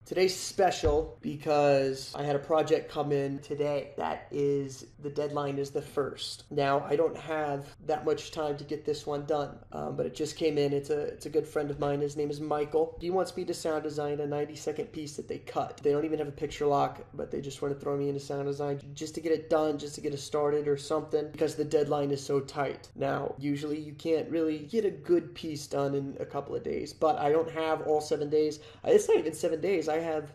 Today's special because I had a project come in today. The deadline is the 1st. Now, I don't have that much time to get this one done, but it just came in. It's a good friend of mine. His name is Michael. He wants me to sound design a 90-second piece that they cut. They don't even have a picture lock, but they just want to throw me into sound design just to get it done, just to get it started or something, because the deadline is so tight. Now, usually you can't really get a good piece done in a couple of days, but I don't have all 7 days. It's not even 7 days. I have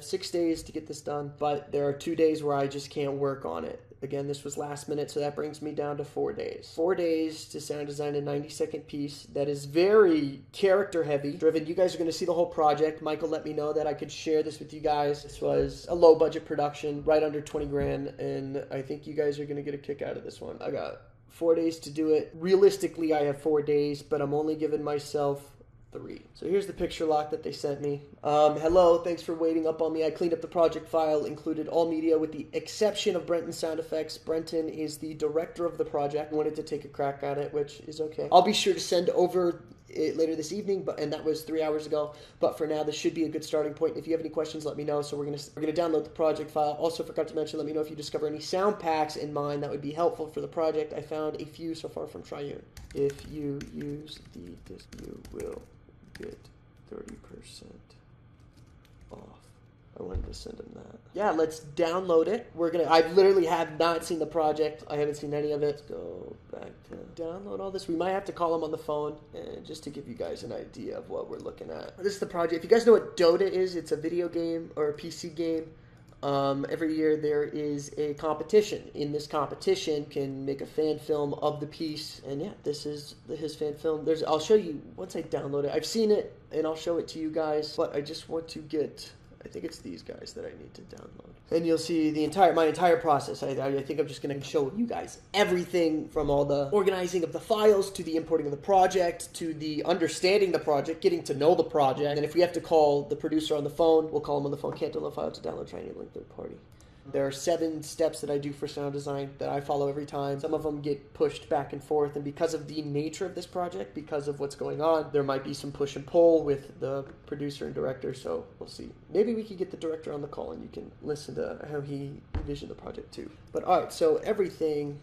6 days to get this done, but there are 2 days where I just can't work on it. Again, this was last minute, so that brings me down to 4 days. 4 days to sound design a 90-second piece that is very character heavy driven. You guys are going to see the whole project. Michael let me know that I could share this with you guys. This was a low budget production, right under 20 grand, and I think you guys are going to get a kick out of this one. I got 4 days to do it. Realistically, I have 4 days, but I'm only giving myself 3. So here's the picture lock that they sent me. Hello, thanks for waiting up on me. I cleaned up the project file, included all media with the exception of Brenton's sound effects. Brenton is the director of the project. I wanted to take a crack at it, which is okay. I'll be sure to send over it later this evening, and that was 3 hours ago. But for now, this should be a good starting point. If you have any questions, let me know. So we're gonna download the project file. Also, forgot to mention, let me know if you discover any sound packs in mine that would be helpful for the project. I found a few so far from Triune. If you use the disc, you will get 30% off. I wanted to send him that. Yeah, let's download it. I literally have not seen the project. I haven't seen any of it. Let's go back to download all this. We might have to call him on the phone and just to give you guys an idea of what we're looking at. This is the project. If you guys know what Dota is, it's a video game or a PC game. Every year there is a competition. In this competition, you can make a fan film of the piece, and yeah, this is his fan film. I'll show you once I download it. I've seen it, and I'll show it to you guys, but I just want to get, I think it's these guys that I need to download. And you'll see my entire process. I think I'm just going to show you guys everything from all the organizing of the files to the importing of the project to the understanding the project, getting to know the project. And if we have to call the producer on the phone, we'll call him on the phone. Can't download file to download, try enabling third party. There are 7 steps that I do for sound design that I follow every time. Some of them get pushed back and forth, and because of the nature of this project, because of what's going on, there might be some push and pull with the producer and director, so we'll see. Maybe we could get the director on the call and you can listen to how he envisioned the project too. But alright, so everything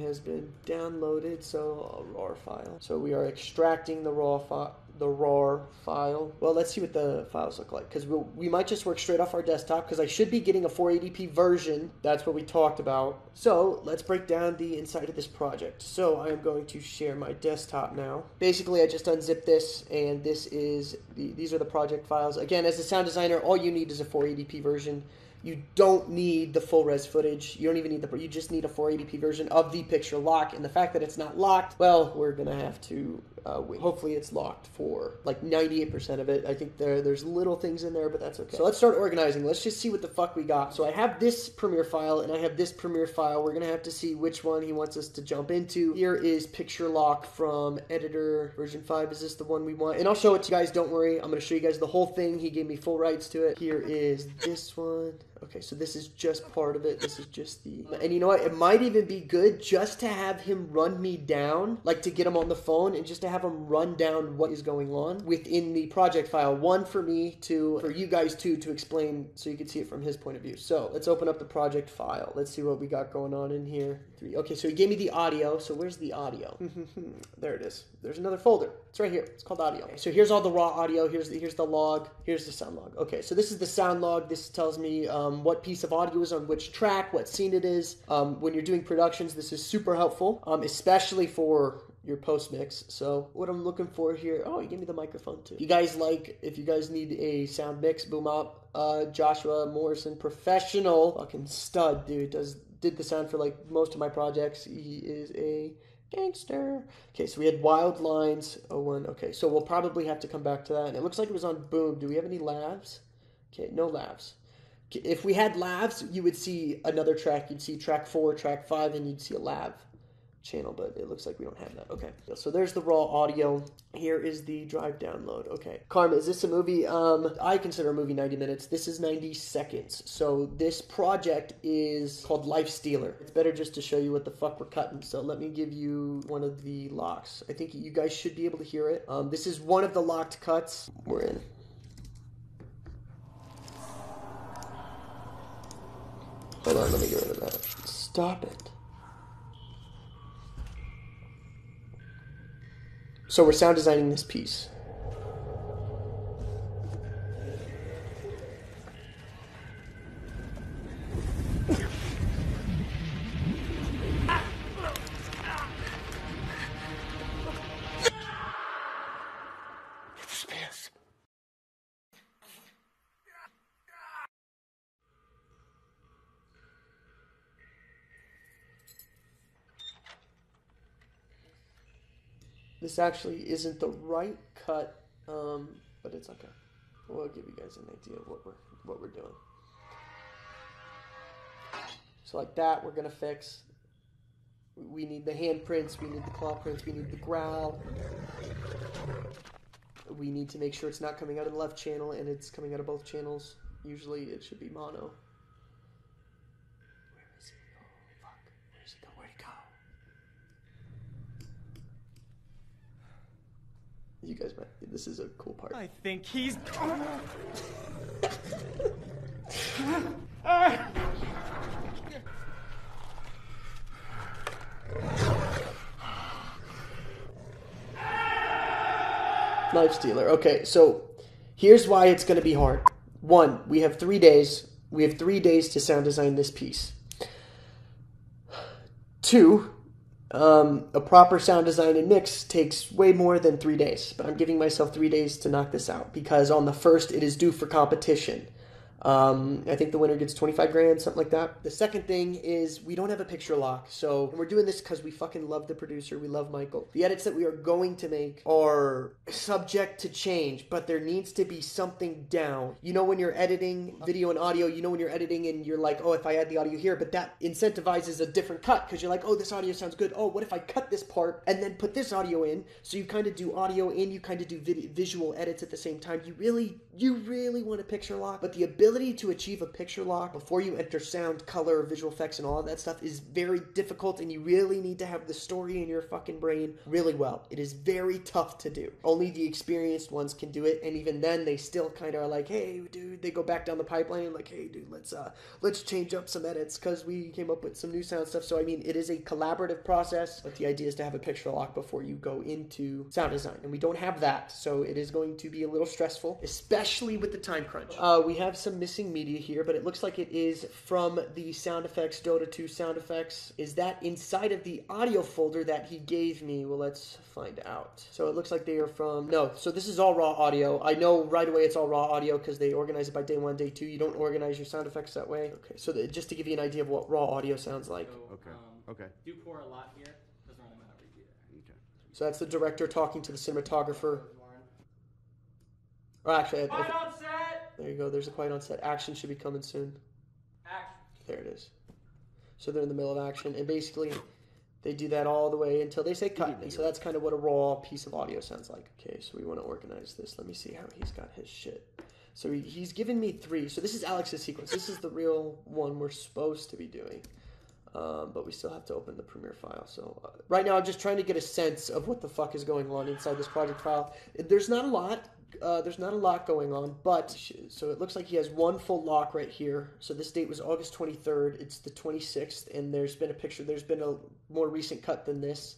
has been downloaded, so a RAR file. So we are extracting the RAR file. Well, let's see what the files look like, because we might just work straight off our desktop, because I should be getting a 480p version. That's what we talked about. So let's break down the inside of this project. So I am going to share my desktop now. Basically, I just unzip this, and these are the project files. Again, as a sound designer, all you need is a 480p version. You don't need the full res footage. You don't even need you just need a 480p version of the picture lock. And the fact that it's not locked, well, we're gonna have to wait. Hopefully it's locked for like 98% of it. I think there's little things in there, but that's okay. So let's start organizing. Let's just see what the fuck we got. So I have this Premiere file and I have this Premiere file. We're gonna have to see which one he wants us to jump into. Here is picture lock from editor version 5. Is this the one we want? And I'll show it to you guys. Don't worry. I'm gonna show you guys the whole thing. He gave me full rights to it. Here is this one. Okay, so this is just part of it. This is just and you know what? It might even be good just to have him run me down, like to get him on the phone and just to have him run down what is going on within the project file. One for me, for you guys too, to explain so you can see it from his point of view. So let's open up the project file. Let's see what we got going on in here. Okay, so he gave me the audio. So where's the audio? There it is. There's another folder. It's right here. It's called audio. Okay, so here's all the raw audio. Here's the log. Here's the sound log. Okay, so this is the sound log. This tells me what piece of audio is on which track, what scene it is. When you're doing productions, this is super helpful, especially for your post mix. So what I'm looking for here, oh, he gave me the microphone too. If you guys need a sound mix, boom up, Joshua Morrison, professional, fucking stud, dude, did the sound for like most of my projects. He is a gangster. Okay, so we had wild lines, 01. Okay, so we'll probably have to come back to that. And it looks like it was on boom. Do we have any lavs? Okay, no lavs. If we had lavs, you would see another track. You'd see track 4, track 5, and you'd see a lav channel, but it looks like we don't have that. Okay, so there's the raw audio. Here is the drive download. Okay, Karma, is this a movie? I consider a movie 90 minutes. This is 90 seconds. So this project is called Lifestealer. It's better just to show you what the fuck we're cutting. So let me give you one of the locks. I think you guys should be able to hear it. This is one of the locked cuts. We're in. Hold on, let me get rid of that. Stop it. So we're sound designing this piece. This actually isn't the right cut, but it's okay. We'll give you guys an idea of what we're doing. So like that, we're gonna fix. We need the handprints, we need the claw prints, we need the growl. We need to make sure it's not coming out of the left channel and it's coming out of both channels. Usually it should be mono. Where is he? Oh fuck! Where's he go? Where'd he go? You guys might. This is a cool part. I think he's. Lifestealer. Okay, so here's why it's going to be hard. One, we have 3 days. We have 3 days to sound design this piece. Two, a proper sound design and mix takes way more than 3 days. But I'm giving myself 3 days to knock this out because on the 1st it is due for competition. I think the winner gets 25 grand, something like that. The second thing is we don't have a picture lock. So and we're doing this because we fucking love the producer. We love Michael. The edits that we are going to make are subject to change, but there needs to be something down. You know when you're editing video and audio, you know when you're editing and you're like, oh, if I add the audio here, but that incentivizes a different cut because you're like, oh, this audio sounds good. Oh, what if I cut this part and then put this audio in? So you kind of do audio and you kind of do visual edits at the same time. You really want a picture lock, but the ability to achieve a picture lock before you enter sound, color, visual effects, and all of that stuff is very difficult, and you really need to have the story in your fucking brain really well. It is very tough to do. Only the experienced ones can do it, and even then, they still kind of are like, hey, dude, they go back down the pipeline and like, hey, dude, let's change up some edits because we came up with some new sound stuff. So, I mean, it is a collaborative process, but the idea is to have a picture lock before you go into sound design, and we don't have that, so it is going to be a little stressful, especially with the time crunch. We have some missing media here, but it looks like it is from the sound effects, Dota 2 sound effects. Is that inside of the audio folder that he gave me? Well, let's find out. So it looks like they are from, no, so this is all raw audio. I know right away it's all raw audio because they organize it by day 1, day 2. You don't organize your sound effects that way. Okay, so just to give you an idea of what raw audio sounds like. So, okay. Do pour a lot here because we're running out of repeater. Okay. So that's the director talking to the cinematographer. Or actually, there you go. There's a quiet on set. Action should be coming soon. Action. There it is. So they're in the middle of action, and basically they do that all the way until they say cut. And so that's kind of what a raw piece of audio sounds like. Okay, so we want to organize this. Let me see how he's got his shit. So he's given me 3. So this is Alex's sequence. This is the real one we're supposed to be doing. But we still have to open the Premiere file. So right now I'm just trying to get a sense of what the fuck is going on inside this project file. There's not a lot. There's not a lot going on, but so it looks like he has one full lock right here. So this date was August 23rd. It's the 26th, and there's been a picture. There's been a more recent cut than this.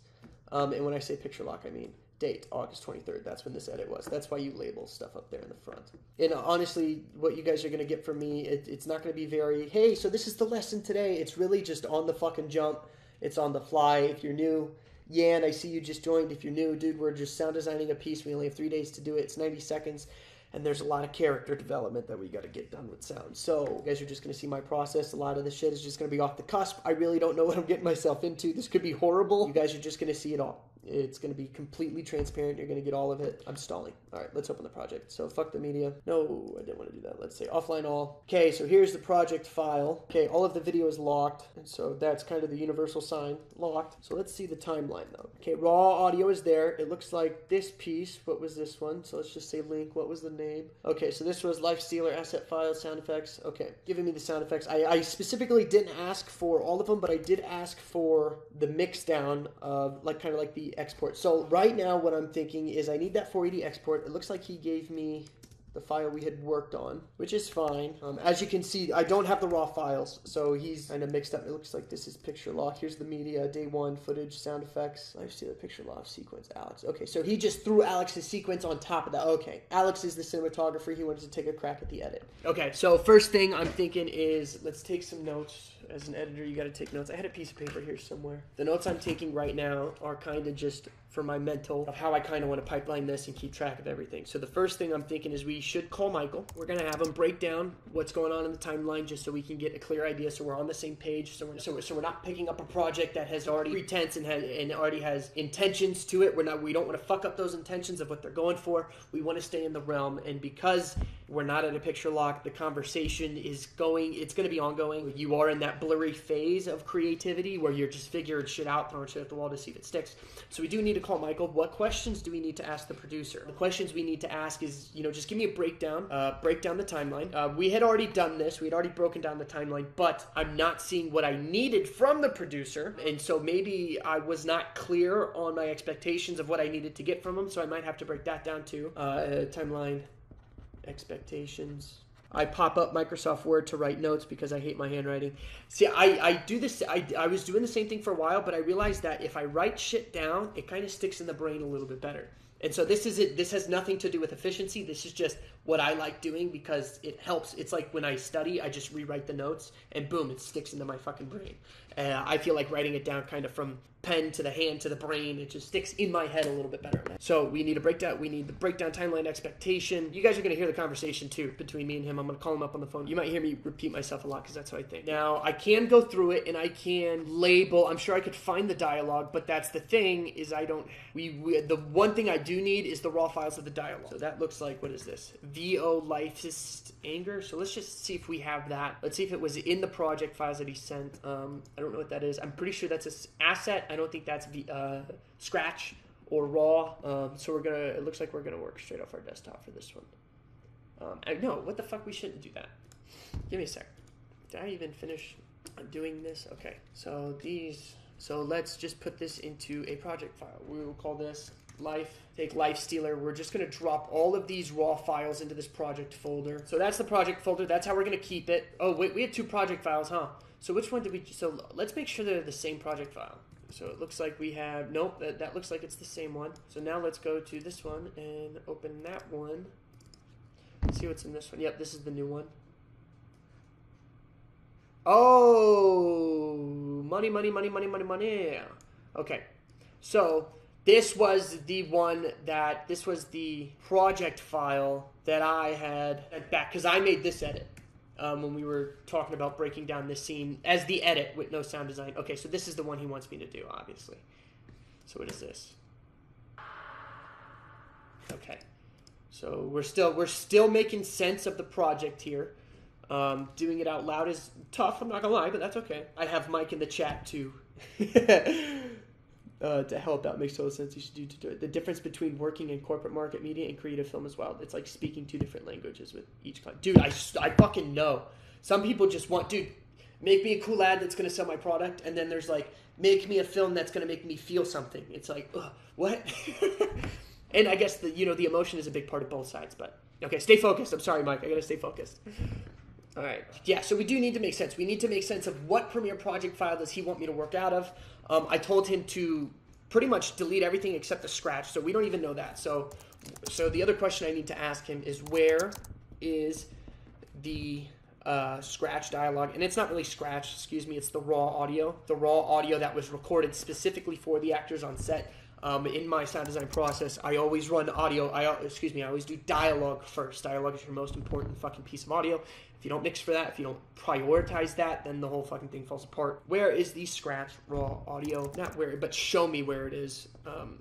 And when I say picture lock, I mean date, August 23rd. That's when this edit was. That's why you label stuff up there in the front. And honestly, what you guys are going to get from me, it's not going to be very, hey, so this is the lesson today. It's really just on the fucking jump. It's on the fly. If you're new, yeah, and I see you just joined. If you're new, dude, we're just sound designing a piece. We only have 3 days to do it. It's 90 seconds. And there's a lot of character development that we got to get done with sound. So you guys are just going to see my process. A lot of the shit is just going to be off the cusp. I really don't know what I'm getting myself into. This could be horrible. You guys are just going to see it all. It's going to be completely transparent. You're going to get all of it. I'm stalling. All right, let's open the project. So fuck the media. No, I didn't want to do that. Let's say offline all. Okay, so here's the project file. Okay, all of the video is locked. And so that's kind of the universal sign, locked. So let's see the timeline though. Okay, raw audio is there. It looks like this piece. What was this one? So let's just say link. What was the name? Okay, so this was Lifestealer, asset file, sound effects. Okay, giving me the sound effects. I specifically didn't ask for all of them, but I did ask for the mix down of like kind of like the export. So right now what I'm thinking is I need that 480 export. It looks like he gave me the file we had worked on, which is fine. As you can see, I don't have the raw files, so he's kind of mixed up. It looks like this is picture lock. Here's the media, day one, footage, sound effects. Lifestealer, picture lock, sequence, Alex. Okay, so he just threw Alex's sequence on top of that. Okay, Alex is the cinematographer. He wanted to take a crack at the edit. Okay, so first thing I'm thinking is let's take some notes. As an editor, you got to take notes. I had a piece of paper here somewhere. The notes I'm taking right now are kind of just for my mental of how I kind of want to pipeline this and keep track of everything. So the first thing I'm thinking is we should call Michael. We're going to have him break down what's going on in the timeline just so we can get a clear idea, so we're on the same page, so we're not picking up a project that has already pretense and already has intentions to it. We don't want to fuck up those intentions of what they're going for. We want to stay in the realm, and because we're not at a picture lock, the conversation is it's going to be ongoing. You are in that blurry phase of creativity where you're just figuring shit out, throwing shit at the wall to see if it sticks. So we do need to call Michael. What questions do we need to ask the producer? The questions we need to ask is, just give me a breakdown the timeline. We had already done this. We had already broken down the timeline, but I'm not seeing what I needed from the producer, and so maybe I was not clear on my expectations of what I needed to get from him, so I might have to break that down too. Timeline expectations. I pop up Microsoft Word to write notes because I hate my handwriting. See, I do this. I was doing the same thing for a while, but I realized that if I write shit down, it kind of sticks in the brain a little bit better. And so this is it. This has nothing to do with efficiency. This is just what I like doing because it helps. It's like when I study, I just rewrite the notes and boom, it sticks into my fucking brain. I feel like writing it down kind of from pen to the hand to the brain. It just sticks in my head a little bit better. So we need a breakdown. We need the breakdown timeline expectation. You guys are going to hear the conversation too between me and him. I'm going to call him up on the phone. You might hear me repeat myself a lot because that's how I think. Now I can go through it and I can label. I'm sure I could find the dialogue, but that's the thing is I don't. The one thing I do need is the raw files of the dialogue. So that looks like, what is this? VO Lifest Anger. So let's just see if we have that. Let's see if it was in the project files that he sent. I don't know what that is. I'm pretty sure that's an asset. I don't think that's Scratch or raw. So it looks like we're gonna work straight off our desktop for this one. No, what the fuck? We shouldn't do that. Give me a sec. Did I even finish doing this? Okay. So let's just put this into a project file. We will call this take Lifestealer. We're just going to drop all of these raw files into this project folder. So that's the project folder. That's how we're going to keep it. Oh, wait, we had two project files, huh? So which one did we... So let's make sure they're the same project file. So it looks like we have... Nope, that looks like it's the same one. So now let's go to this one and open that one. See what's in this one. Yep, this is the new one. Oh, money. Okay, so this was the project file that I had back, because I made this edit when we were talking about breaking down this scene as the edit with no sound design. Okay, so this is the one he wants me to do, obviously. So what is this? Okay, so we're still making sense of the project here. Doing it out loud is tough, I'm not gonna lie, but that's okay. I have Mike in the chat too. To help out. Makes total sense. You should do it. The difference between working in corporate market media and creative film as well. It's like speaking two different languages with each client. Dude, I fucking know. Some people just want, dude, make me a cool ad that's going to sell my product, and then there's like, make me a film that's going to make me feel something. It's like, ugh, what? And I guess the emotion is a big part of both sides, but okay, stay focused. I'm sorry, Mike. I got to stay focused. All right. Yeah, so we do need to make sense. We need to make sense of what Premiere project file does he want me to work out of. I told him to pretty much delete everything except the Scratch, so we don't even know that. So the other question I need to ask him is, where is the Scratch dialogue? And it's not really Scratch, excuse me, it's the raw audio. The raw audio that was recorded specifically for the actors on set. In my sound design process, I always run audio. I always do dialogue first. Dialogue is your most important fucking piece of audio. If you don't mix for that, if you don't prioritize that, then the whole fucking thing falls apart. Where is the Scratch raw audio? Not where, but show me where it is.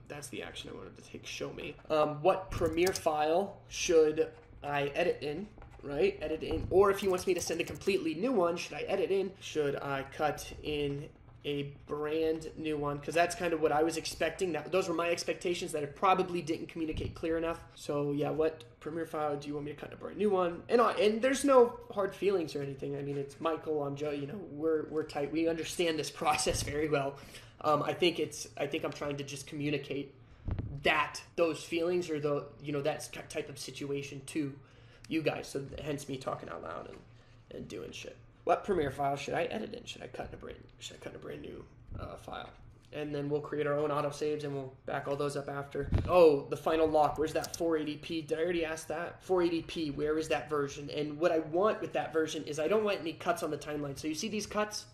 That's the action I wanted to take. Show me. What Premiere file should I edit in? Right? Edit in. Or if he wants me to send a completely new one, should I edit in? Should I cut in a brand new one? Because that's kind of what I was expecting. Those were my expectations that I probably didn't communicate clear enough. So yeah, what Premiere file do you want me to cut in a brand new one? And there's no hard feelings or anything. I mean, it's Michael, I'm Joe. We're tight. We understand this process very well. I think I'm trying to just communicate those feelings or that type of situation too you guys. So hence me talking out loud and doing shit. What Premiere file should I edit in? Should I cut in a brand new file? And then we'll create our own autosaves and we'll back all those up after. Oh, the final lock. Where's that 480p? Did I already ask that? 480p, where is that version? And what I want with that version is I don't want any cuts on the timeline. So you see these cuts?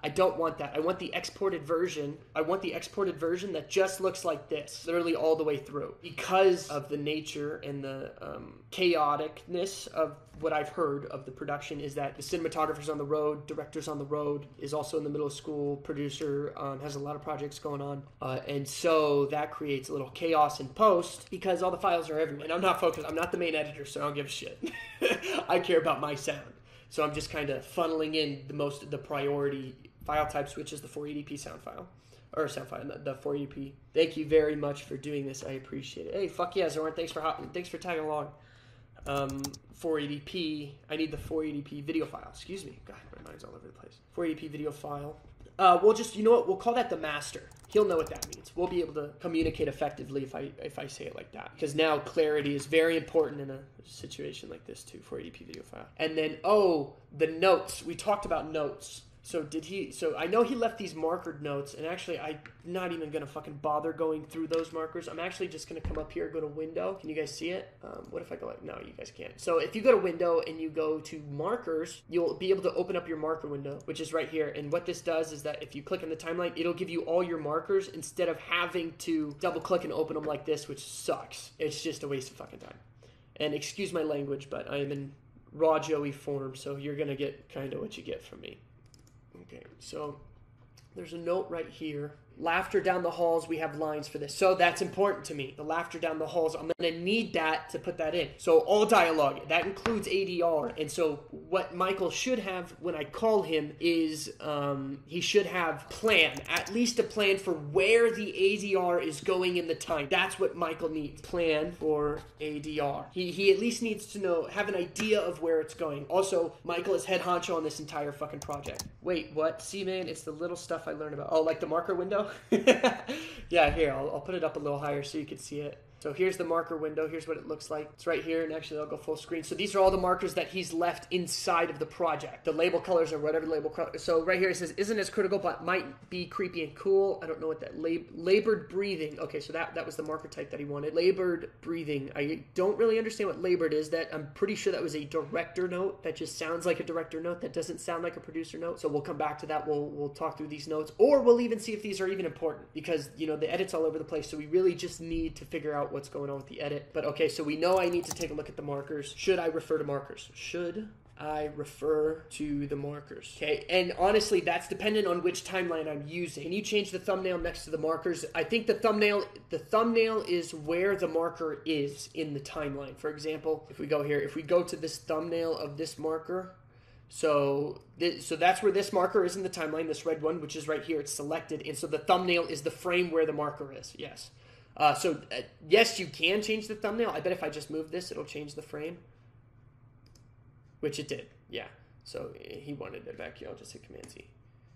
I don't want that. I want the exported version. I want the exported version that just looks like this, literally all the way through. Because of the nature and the chaoticness of what I've heard of the production is that the cinematographer's on the road, director's on the road, is also in the middle of school, producer, has a lot of projects going on. And so that creates a little chaos in post because all the files are everywhere. And I'm not focused. I'm not the main editor, so I don't give a shit. I care about my sound. So I'm just kind of funneling in the priority file types, which is the 480p sound file. Or sound file, the 480p. Thank you very much for doing this. I appreciate it. Hey, fuck yeah, Zoran. Thanks for tagging along. 480p. I need the 480p video file. Excuse me. God, my mind's all over the place. 480p video file. We'll just, you know what? We'll call that the master. He'll know what that means. We'll be able to communicate effectively if I say it like that. Because now clarity is very important in a situation like this too. 480p video file. And then, the notes. We talked about notes. So I know he left these markered notes, and actually I'm not even going to fucking bother going through those markers. I'm actually just going to come up here, go to window. Can you guys see it? What if I go like, no, you guys can't. So if you go to window and you go to markers, you'll be able to open up your marker window, which is right here. And what this does is that if you click on the timeline, it'll give you all your markers instead of having to double click and open them like this, which sucks. It's just a waste of fucking time. And excuse my language, but I am in raw Joey form, so you're going to get kind of what you get from me. Okay, so there's a note right here. Laughter down the halls, we have lines for this. So that's important to me. The laughter down the halls, I'm going to need that to put that in. So all dialogue, that includes ADR. And so what Michael should have when I call him is he should have at least a plan for where the ADR is going in the time. That's what Michael needs. Plan for ADR. He at least needs to have an idea of where it's going. Also, Michael is head honcho on this entire fucking project. Wait, what? See, man, it's the little stuff I learned about. Oh, like the marker window? Yeah, here, I'll put it up a little higher so you can see it. So here's the marker window. Here's what it looks like. It's right here, and actually I'll go full screen. So these are all the markers that he's left inside of the project. The label colors or whatever label color. So right here it says, isn't as critical, but might be creepy and cool. I don't know what that, labored breathing. Okay, so that was the marker type that he wanted. Labored breathing. I don't really understand what labored is. That I'm pretty sure that was a director note. That just sounds like a director note. That doesn't sound like a producer note. So we'll come back to that. We'll talk through these notes. Or we'll even see if these are even important. Because, the edit's all over the place. So we really just need to figure out what's going on with the edit. But okay, so we know I need to take a look at the markers. Should I refer to markers? Should I refer to the markers? Okay, and honestly, that's dependent on which timeline I'm using. Can you change the thumbnail next to the markers? I think the thumbnail is where the marker is in the timeline. For example, if we go here, if we go to this thumbnail of this marker, so that's where this marker is in the timeline, this red one, which is right here. It's selected, and so the thumbnail is the frame where the marker is. Yes. Yes, you can change the thumbnail. I bet if I just move this, it'll change the frame. Which it did. Yeah. So he wanted it back here. I'll just hit Command-Z.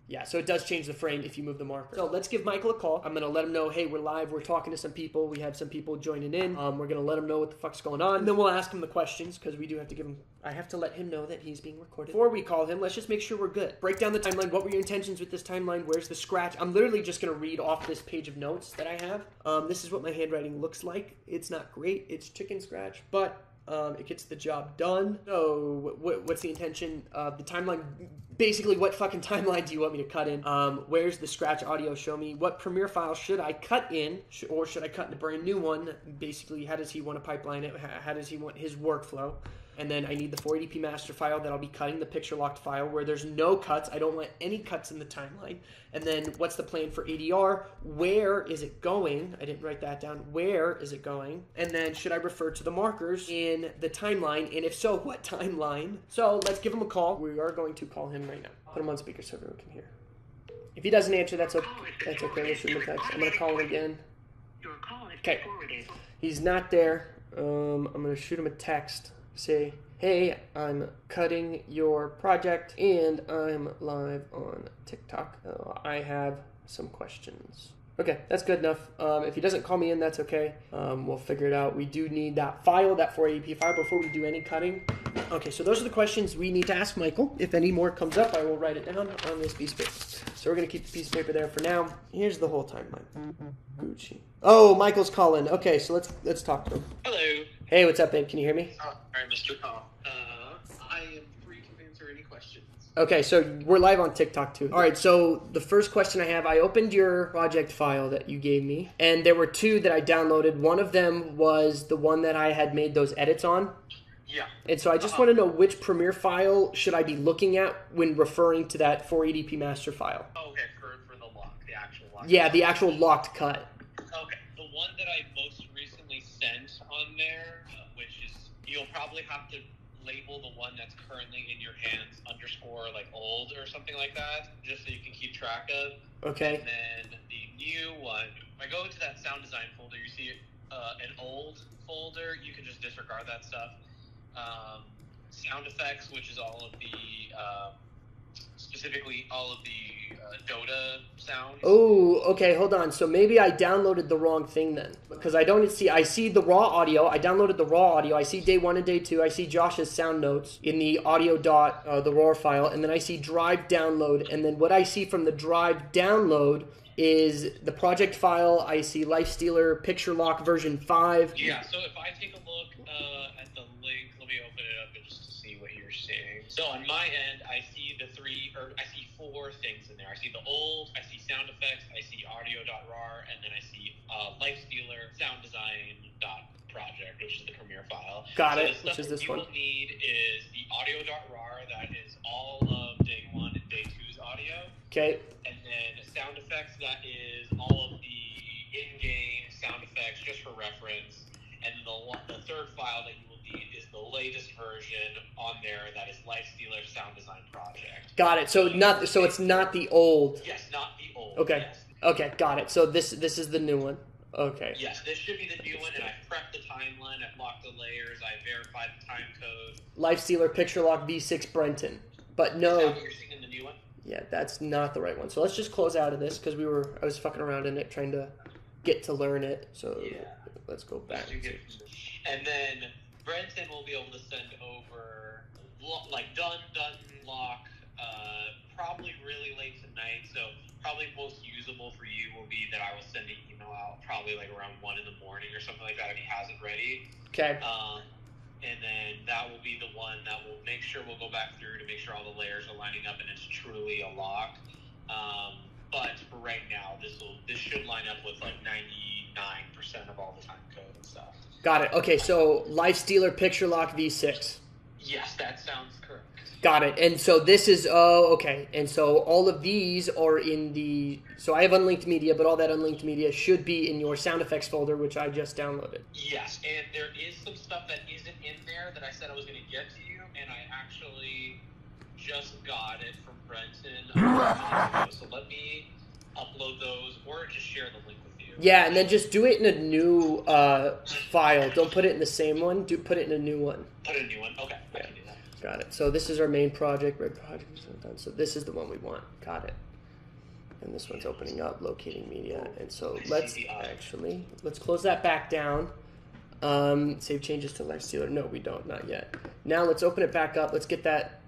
Yeah, so it does change the frame if you move the marker. So let's give Michael a call. I'm going to let him know, hey, we're live. We're talking to some people. We have some people joining in. We're going to let him know what the fuck's going on. And then we'll ask him the questions because we do have to give him... I have to let him know that he's being recorded. Before we call him, let's just make sure we're good. Break down the timeline. What were your intentions with this timeline? Where's the scratch? I'm literally just going to read off this page of notes that I have. This is what my handwriting looks like. It's not great. It's chicken scratch, but... it gets the job done. So what's the intention of the timeline? Basically, what fucking timeline do you want me to cut in? Where's the scratch audio? Show me. What Premiere file should I cut in? Or should I cut in a brand new one? Basically, how does he want to pipeline it? How does he want his workflow? And then I need the 480p master file that I'll be cutting, the picture locked file where there's no cuts. I don't want any cuts in the timeline. And then what's the plan for ADR? Where is it going? I didn't write that down. Where is it going? And then should I refer to the markers in the timeline? And if so, what timeline? So let's give him a call. We are going to call him right now. Put him on speaker so everyone can hear. If he doesn't answer, that's okay. That's okay. We'll shoot him a text. I'm going to call him again. Okay. He's not there. I'm going to shoot him a text. Say, hey, I'm cutting your project and I'm live on TikTok. I have some questions. Okay, that's good enough. If he doesn't call me in, that's okay. We'll figure it out. We do need that file, that 480p file, before we do any cutting. Okay, so those are the questions we need to ask Michael. If any more comes up, I will write it down on this piece of paper. So we're going to keep the piece of paper there for now. Here's the whole timeline. Gucci. Oh, Michael's calling. Okay, so let's talk to him. Hello. Hey, what's up, babe? Can you hear me? All right, Mr. Call. I am free to answer any questions. Okay, so we're live on TikTok too. All right, so the first question I have, I opened your project file that you gave me, and there were two that I downloaded. One of them was the one that I had made those edits on. Yeah. And so I just want to know which Premiere file should I be looking at when referring to that 480p master file. Oh, okay, for the lock, the actual lock. Yeah, the actual locked cut. Okay, the one that I most recently sent on there, which is, you'll probably have to label the one that's currently in your hands _ like old or something like that, just so you can keep track of. Okay. And then the new one, if I go into that sound design folder, you see an old folder, you can just disregard that stuff. Sound effects, which is all of the, specifically all of the Dota sounds. Oh, okay, hold on. So maybe I downloaded the wrong thing then. Because I see the raw audio. I downloaded the raw audio. I see day 1 and day 2. I see Josh's sound notes in the audio the raw file. And then I see drive download. And then what I see from the drive download is the project file. I see Lifestealer Picture Lock version 5. Yeah, so if I take a look at the link, let me open it up just to see what you're seeing. So on my end, I see I see 4 things in there. I see the old, I see sound effects, I see audio.rar, and then I see Lifestealer sound design.project, which is the Premiere file. Got so it, which is this one. What you will need is the audio.rar, that is all of day 1 and day 2's audio. Okay. And then sound effects, that is all of the in-game sound effects, just for reference. And the third file that you will need is the latest version on there, that is Lifestealer Sound Design Project. Got it. So it's not the old. Yes, not the old. Okay. Yes. Okay, got it. So this is the new one. Okay. Yes, this should be the new one, and I've prepped the timeline, I've locked the layers, I've verified the time code. Lifestealer Picture Lock V6 Brenton. But no. Is that what you're seeing in the new one? Yeah, that's not the right one. So let's just close out of this because I was fucking around in it trying to get to learn it. So yeah. Let's go back. And then Brenton will be able to send over done lock probably really late tonight. So probably most usable for you will be that I will send an email out probably like around 1 in the morning or something like that if he has it ready. Okay. And then that will be the one that will make sure we'll go back through to make sure all the layers are lining up and it's truly a lock. But for right now, this should line up with like 99% of all the time code and stuff. Got it. Okay, so Lifestealer Picture Lock V6. Yes, that sounds correct. Got it. And so this is okay. And so all of these are in the. So I have unlinked media, but all that unlinked media should be in your sound effects folder, which I just downloaded. Yes, and there is some stuff that isn't in there that I said I was going to get to you, and I actually just got it from Brenton. So let me upload those or just share the link with you. Yeah, and then just do it in a new file. Don't put it in the same one. Put it in a new one. Put it in a new one? Okay, I can do that. Got it. So this is our main project. Red project is done. So this is the one we want. Got it. And this one's opening up, locating media. And so let's close that back down. Save changes to Lifestealer. No, we don't. Not yet. Now let's open it back up. Let's get that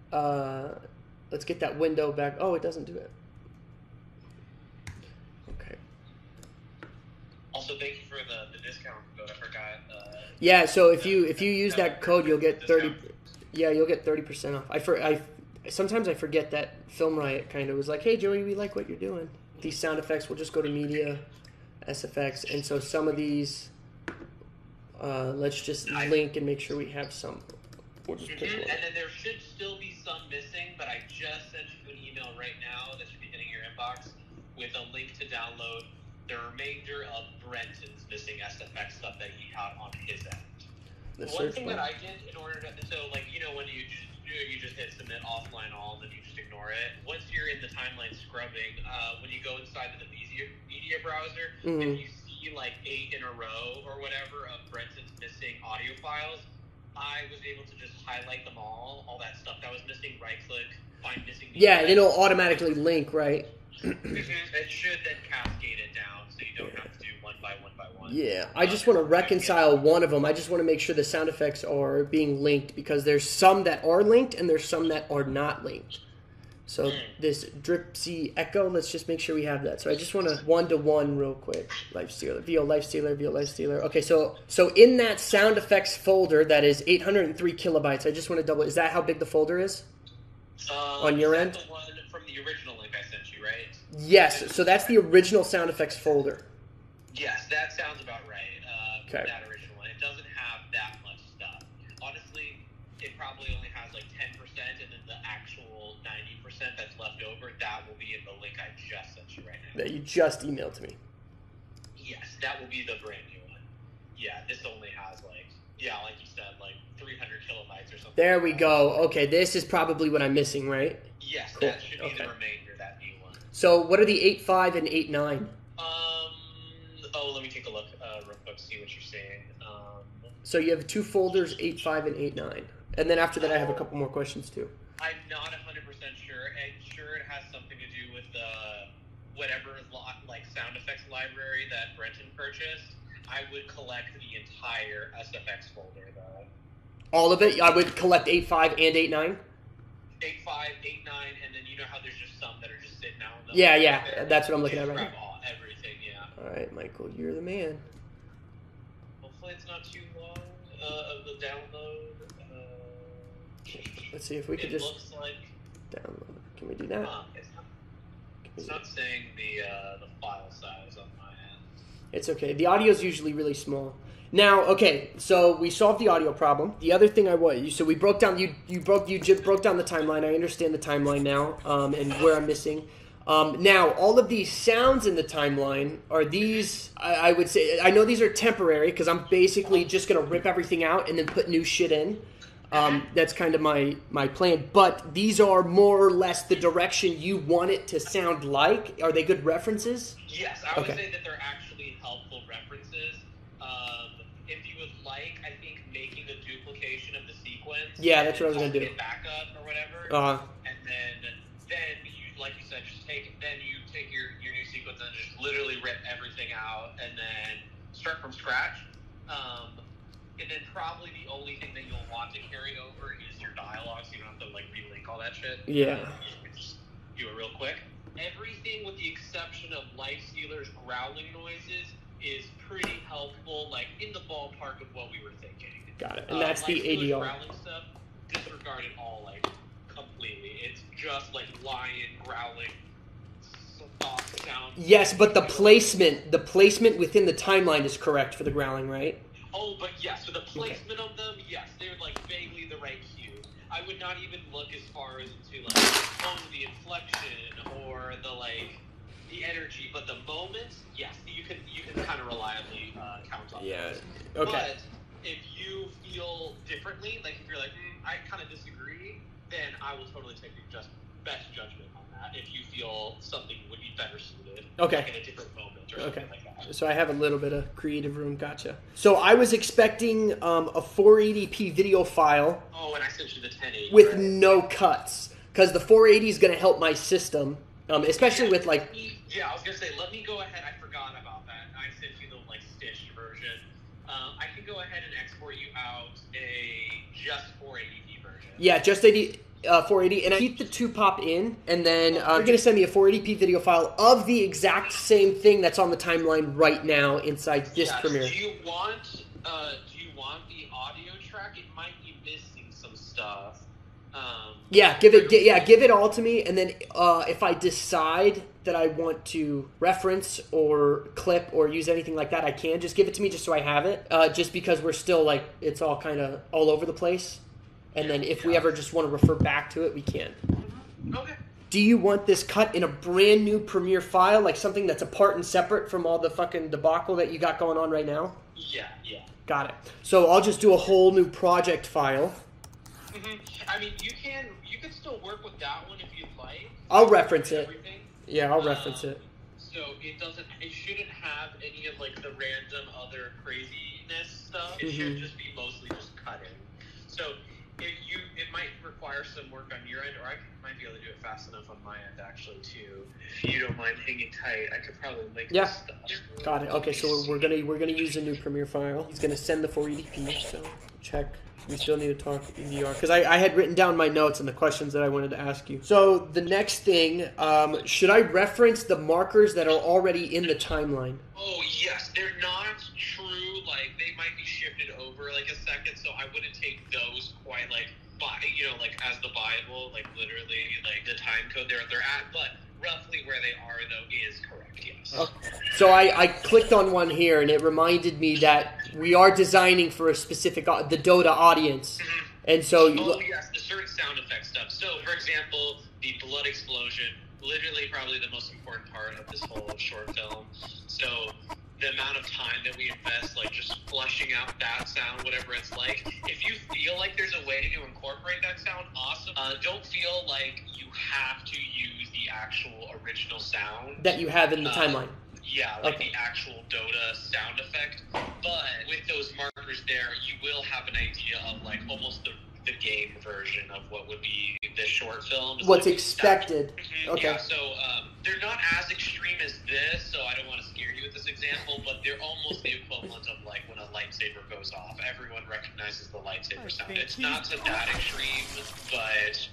window back. Oh, it doesn't do it. Okay. Also, thank you for the discount code. I forgot. Yeah. So if you use that code, you'll get 30. Yeah, you'll get 30% off. Sometimes I forget that Film Riot kind of was like, hey, Joey, we like what you're doing. These sound effects, we'll just go to Media, SFX. And so some of these, let's just link and make sure we have some. We'll just pick one. And then there should still be some missing, but I just sent you an email right now that should be hitting your inbox with a link to download the remainder of Brenton's missing SFX stuff that he had on his end. One thing that I did in order to, so like, when you just hit submit offline all, then you just ignore it. Once you're in the timeline scrubbing, when you go inside of the media browser, if you see like 8 in a row or whatever of Brenton's missing audio files, I was able to just highlight them all that stuff that was missing, right click, find missing media. Yeah, and it'll automatically link, right? It should then cascade it down, so you don't have to do one by one. Yeah, I just want to reconcile one of them. I just want to make sure the sound effects are being linked because there's some that are linked and there's some that are not linked. So this Dripsy Echo, let's just make sure we have that. So I just want to one-to-one real quick. Lifestealer, VO Lifestealer, VO Lifestealer. Okay, so in that sound effects folder that is 803 kilobytes, I just want to double. Is that how big the folder is? On your end? The one from the original link I sent you, right? Yes, so that's the original sound effects folder. Yes, that sounds about right. Okay. That original one. It doesn't have that much stuff. Honestly, it probably only has like 10%, and then the actual 90% that's left over, that will be in the link I just sent you right now. That you just emailed to me. Yes, that will be the brand new one. Yeah, this only has like you said, like 300 kilobytes or something. There we go. Okay, this is probably what I'm missing, right? Yes, cool. That should be the remainder, that new one. So what are the 8.5 and 8.9? Let me take a look real quick, see what you're saying. So you have two folders, 8.5 and 8.9. And then after that, I have a couple more questions, too. I'm not 100% sure. I'm sure it has something to do with whatever like sound effects library that Brenton purchased. I would collect the entire SFX folder, though. All of it? I would collect 8.5 and 8.9? 8.5, 8.9, and then you know how there's just some that are just sitting out in the Yeah, that's what I'm looking at right now. Everything, yeah. All right, Michael, you're the man. Hopefully it's not too long of the download. Let's see if we could just looks like download. Can we do that? It's not saying the file size on my end. It's okay. The audio is usually really small. Now, okay, so we solved the audio problem. The other thing so we broke down. You broke down the timeline. I understand the timeline now, and where I'm missing. Now, all of these sounds in the timeline are these. I would say I know these are temporary because I'm basically just gonna rip everything out and then put new shit in. That's kind of my plan. But these are more or less the direction you want it to sound like. Are they good references? Yes, I would say that they're actually helpful references. If you would like, I think making a duplication of the sequence. Yeah, that's what I was going to do. Backup or whatever. And then you, like you said, you take your new sequence and just literally rip everything out and then start from scratch. And then probably the only thing that you'll want to carry over is your dialogue, so you don't have to like relink all that shit. Yeah. You can just do it real quick. Everything with the exception of Lifestealer's growling noises is pretty helpful, like in the ballpark of what we were thinking. Got it. And that's the ADR. Growling stuff, disregard it all, like completely. It's just like lion growling, soft sound. Yes, but the placement within the timeline is correct for the growling, right? Oh, but yes, so the placement of them, yes, they're like vaguely the right cue. I would not even look as far as into like, the inflection or the energy, but the moments, yes, you can kind of reliably count on. Yeah. Those. Okay. But if you feel differently, like if you're like, I kind of disagree, then I will totally take your best judgment on that. If you feel something would be better suited, like in a different moment or something like that. So I have a little bit of creative room. Gotcha. So I was expecting a 480p video file. Oh, and I sent you the 1080 with no cuts, because the 480 is going to help my system, especially with like. Yeah, I was gonna say, let me go ahead. I forgot about that. I sent you the stitched version. I can go ahead and export you out a just 480p version. Yeah, just 480, and I keep the 2-pop in, and then you're going to send me a 480p video file of the exact same thing that's on the timeline right now inside this Premiere. Do you want the audio track? It might be missing some stuff. Give it all to me, and then if I decide that I want to reference or clip or use anything like that, I can just give it to me just so I have it. Just because we're still it's all kind of all over the place. And then if we ever just want to refer back to it, we can. Okay. Do you want this cut in a brand new Premiere file, like something that's apart and separate from all the fucking debacle that you got going on right now? Yeah. Got it. So I'll just do a whole new project file. Mm-hmm. I mean, you can still work with that one if you'd like. I'll reference it. Yeah, I'll reference it. So it shouldn't have any of the random other craziness stuff. It should just be mostly just cutting. So it might require require some work on your end, or I might be able to do it fast enough on my end, actually, too. If you don't mind hanging tight, I could probably link this stuff. Got it. Okay, so we're gonna use a new Premiere file. He's gonna send the 480p, so check. We still need to talk EDR because I had written down my notes and the questions that I wanted to ask you. So the next thing, should I reference the markers that are already in the timeline? Oh yes, they're not true. Like they might be shifted over like a second, so I wouldn't take those quite like as the Bible, like literally like the time code they're at, but roughly where they are though is correct. Yes. Okay. So I clicked on one here and it reminded me that we are designing for a specific the Dota audience, and so yes, the certain sound effect stuff. So for example, the blood explosion, literally probably the most important part of this whole short film. So the amount of time that we invest, like just flushing out that sound, whatever it's like. If you feel like there's a way to incorporate that sound, awesome. Don't feel like you have to use the actual original sound that you have in the timeline. Yeah, like the actual Dota sound effect. But with those markers there, you will have an idea of like almost the game version of what would be the short film. What's expected. Okay. Yeah, so they're not as extreme as this, so I don't want to scare you with this example, but they're almost the equivalent of like when a lightsaber goes off. Everyone recognizes the lightsaber sound. It's not to that extreme, but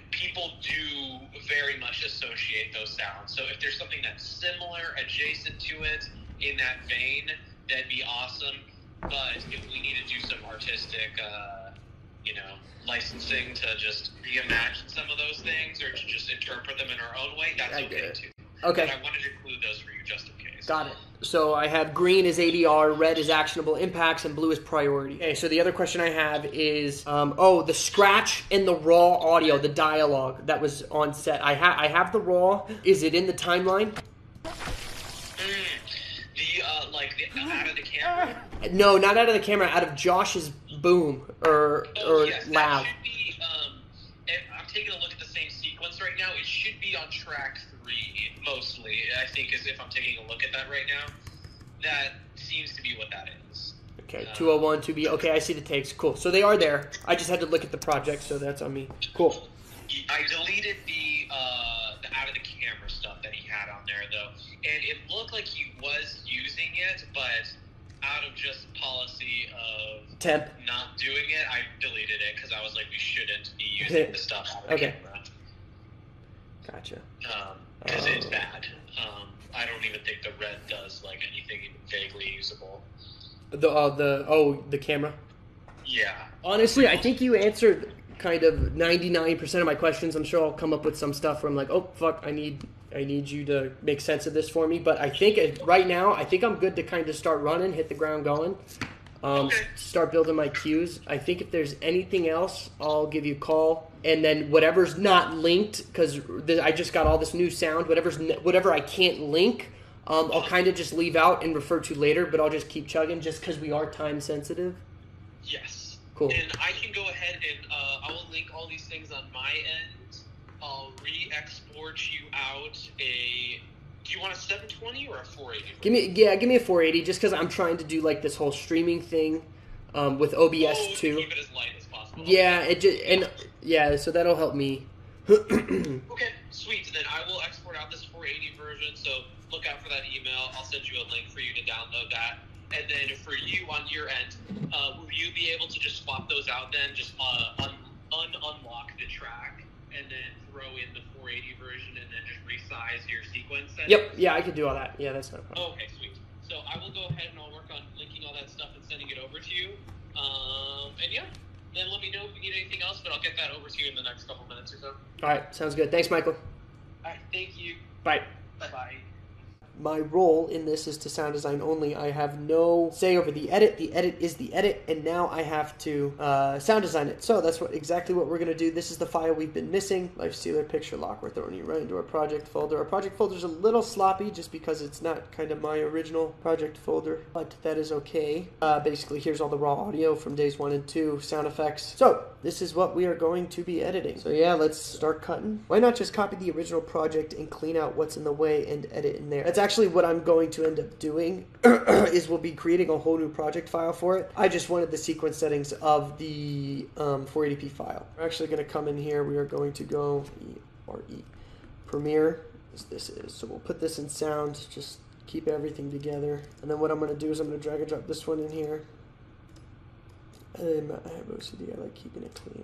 people do very much associate those sounds. So if there's something that's similar, adjacent to it, in that vein, that'd be awesome. But if we need to do some artistic, licensing to just reimagine some of those things or to just interpret them in our own way, that's okay too. Okay. But I wanted to include those for you just in case. Got it. So I have green is ADR, red is actionable impacts, and blue is priority. Okay, so the other question I have is, the scratch and the raw audio, the dialogue that was on set. I have the raw. Is it in the timeline? The out of the camera? No, not out of the camera. Out of Josh's boom or yes, loud. That should be, I'm taking a look at the same sequence right now. It should be on track 3 mostly. I think as if I'm taking a look at that right now. That seems to be what that is. Okay, 201, 2B. Okay, I see the takes. Cool. So they are there. I just had to look at the project, so that's on me. Cool. I deleted the out of the camera stuff that he had on there though, and it looked like he was using it, but out of just policy of temp not doing it, I deleted it because I was like, we shouldn't be using the stuff out of the camera. Gotcha. Because it's bad. I don't even think the red does like anything even vaguely usable. The camera. Yeah. Honestly, I think you answered kind of 99% of my questions. I'm sure I'll come up with some stuff where I'm like, oh fuck, I need you to make sense of this for me. But I think right now, I think I'm good to kind of start running, hit the ground going, start building my cues. I think if there's anything else, I'll give you a call. And then whatever's not linked, because I just got all this new sound, whatever I can't link, I'll kind of just leave out and refer to later, but I'll just keep chugging just because we are time sensitive. Yes. Cool. And I can go ahead and I will link all these things on my end. I'll re-export you out a... Do you want a 720 or a 480? Give me a 480 just because I'm trying to do like this whole streaming thing with OBS too. Keep it as light as possible. Yeah, so that'll help me. Okay, sweet. Then I will export out this 480 version. So look out for that email. I'll send you a link for you to download that. And then for you on your end, will you be able to just swap those out then? Just unlock the track and then throw in the 480 version and then just resize your sequence settings? Yep, yeah, I can do all that. Yeah, that's not a problem. Okay, sweet. So I will go ahead and I'll work on linking all that stuff and sending it over to you. And yeah, then let me know if you need anything else, but I'll get that over to you in the next couple minutes or so. All right, sounds good. Thanks, Michael. All right, thank you. Bye. Bye-bye. My role in this is to sound design only. I have no say over the edit. The edit is the edit, and now I have to sound design it. So that's exactly what we're going to do. This is the file we've been missing. Lifestealer picture lock. We're throwing you right into our project folder. Our project folder is a little sloppy just because it's not kind of my original project folder, but that is okay. Basically, here's all the raw audio from days 1 and 2, sound effects. So this is what we are going to be editing. So yeah, let's start cutting. Why not just copy the original project and clean out what's in the way and edit in there? That's actually what I'm going to end up doing is we'll be creating a whole new project file for it. I just wanted the sequence settings of the 480p file. We're actually going to come in here. We are going to go E-R-E, Premiere, as this is. So we'll put this in sound, just keep everything together. And then what I'm going to do is I'm going to drag and drop this one in here. I have OCD, I like keeping it clean.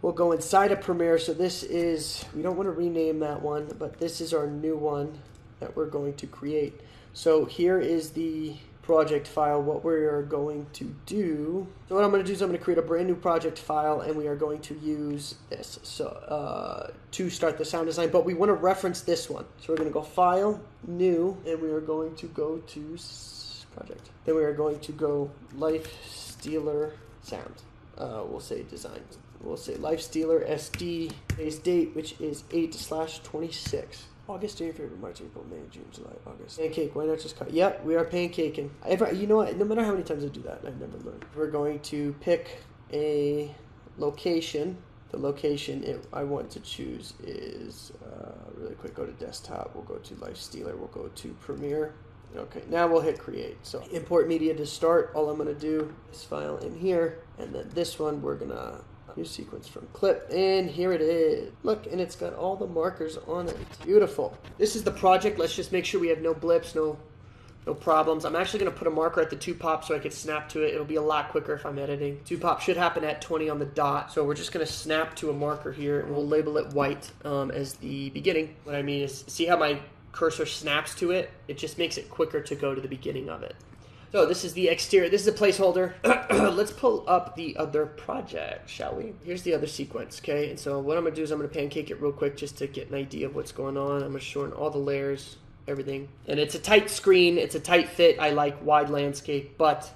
We'll go inside of Premiere, so this is, we don't want to rename that one, but this is our new one that we're going to create. So here is the project file, what we are going to do. So what I'm going to do is I'm going to create a brand new project file, and we are going to use this to start the sound design, but we want to reference this one. So we're going to go File, New, and we are going to go to Project. Then we are going to go Lifestealer Sound. We'll say Design. We'll say Lifestealer SD, today's date, which is 8/26. August, January, February, March, April, May, June, July, August. Pancake, why not just cut? Yep, we are pancaking. You know what? No matter how many times I do that, I've never learned. We're going to pick a location. The location I want to choose is, really quick, go to desktop. We'll go to Lifestealer. We'll go to Premiere. Okay, now we'll hit create. So import media to start. All I'm going to do is file in here. And then this one, we're going to new sequence from clip, and here it is. Look, and it's got all the markers on it. It's beautiful. This is the project. Let's just make sure we have no blips, no problems. I'm actually going to put a marker at the 2-pop so I can snap to it. It'll be a lot quicker if I'm editing. 2-pop should happen at 20 on the dot. So we're just going to snap to a marker here, and we'll label it white as the beginning. What I mean is, see how my cursor snaps to it? It just makes it quicker to go to the beginning of it. So this is the exterior. This is a placeholder. Let's pull up the other project, shall we? Here's the other sequence, okay? And so what I'm going to do is I'm going to pancake it real quick just to get an idea of what's going on. I'm going to shorten all the layers, everything. And it's a tight screen. It's a tight fit. I like wide landscape, but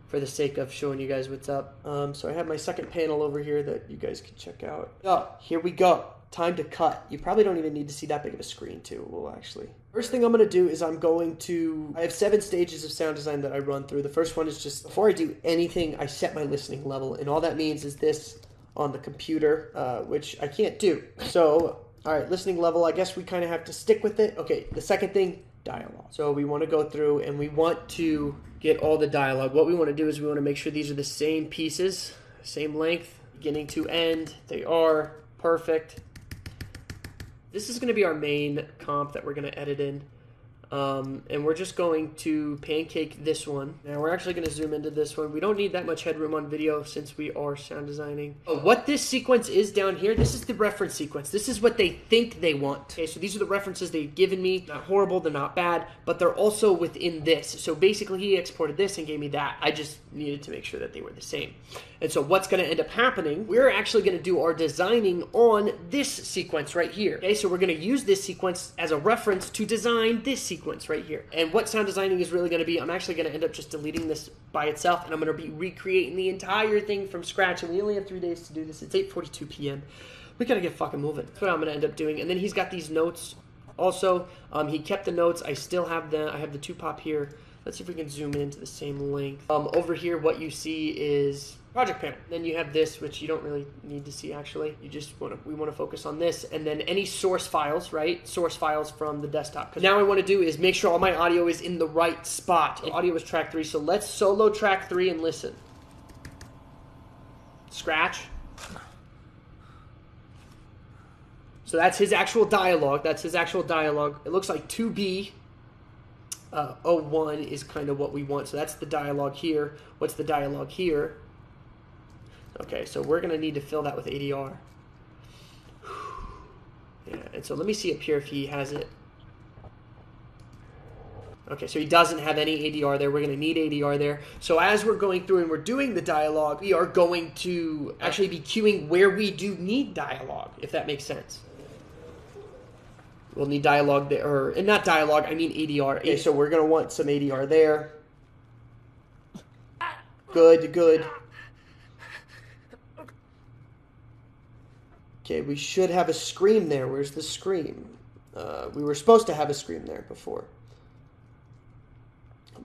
for the sake of showing you guys what's up. So I have my second panel over here that you guys can check out. Oh, here we go. Time to cut. You probably don't even need to see that big of a screen too. We'll actually. First thing I'm going to do is I have 7 stages of sound design that I run through. The first one is just, before I do anything, I set my listening level. And all that means is this on the computer, which I can't do. So, all right, listening level, I guess we kind of have to stick with it. Okay, the second thing, dialogue. So we want to go through and we want to get all the dialogue. What we want to do is we want to make sure these are the same pieces, same length, beginning to end. They are perfect. This is going to be our main comp that we're going to edit in. And we're just going to pancake this one. Now we're actually going to zoom into this one. We don't need that much headroom on video since we are sound designing. What this sequence is down here, this is the reference sequence. This is what they think they want. Okay, so these are the references they've given me. Not horrible, they're not bad, but they're also within this. So basically he exported this and gave me that. I just needed to make sure that they were the same. And so what's going to end up happening, we're actually going to do our designing on this sequence right here. Okay, so we're going to use this sequence as a reference to design this sequence right here. And what sound designing is really going to be, I'm actually going to end up just deleting this by itself, and I'm going to be recreating the entire thing from scratch, and we only have 3 days to do this. It's 8:42 p.m. We got to get fucking moving. That's what I'm going to end up doing. And then he's got these notes also. He kept the notes. I still have I have the 2-pop here. Let's see if we can zoom into the same length. Over here, what you see is project panel. Then you have this, which you don't really need to see actually. You just we want to focus on this, and then any source files, right? Source files from the desktop. Because now what I want to do is make sure all my audio is in the right spot. And audio is track 3, so let's solo track 3 and listen. Scratch. So that's his actual dialogue. That's his actual dialogue. It looks like 2B. 01 is kind of what we want. So that's the dialogue here. What's the dialogue here? Okay, so we're going to need to fill that with ADR. Yeah, and so let me see up here if he has it. Okay, so he doesn't have any ADR there. We're going to need ADR there. So as we're going through and we're doing the dialogue, we are going to actually be cueing where we do need dialogue, if that makes sense. We'll need dialogue there, and not dialogue, I mean ADR. Okay, so we're going to want some ADR there. Good, good. Okay, we should have a scream there. Where's the scream? We were supposed to have a scream there before.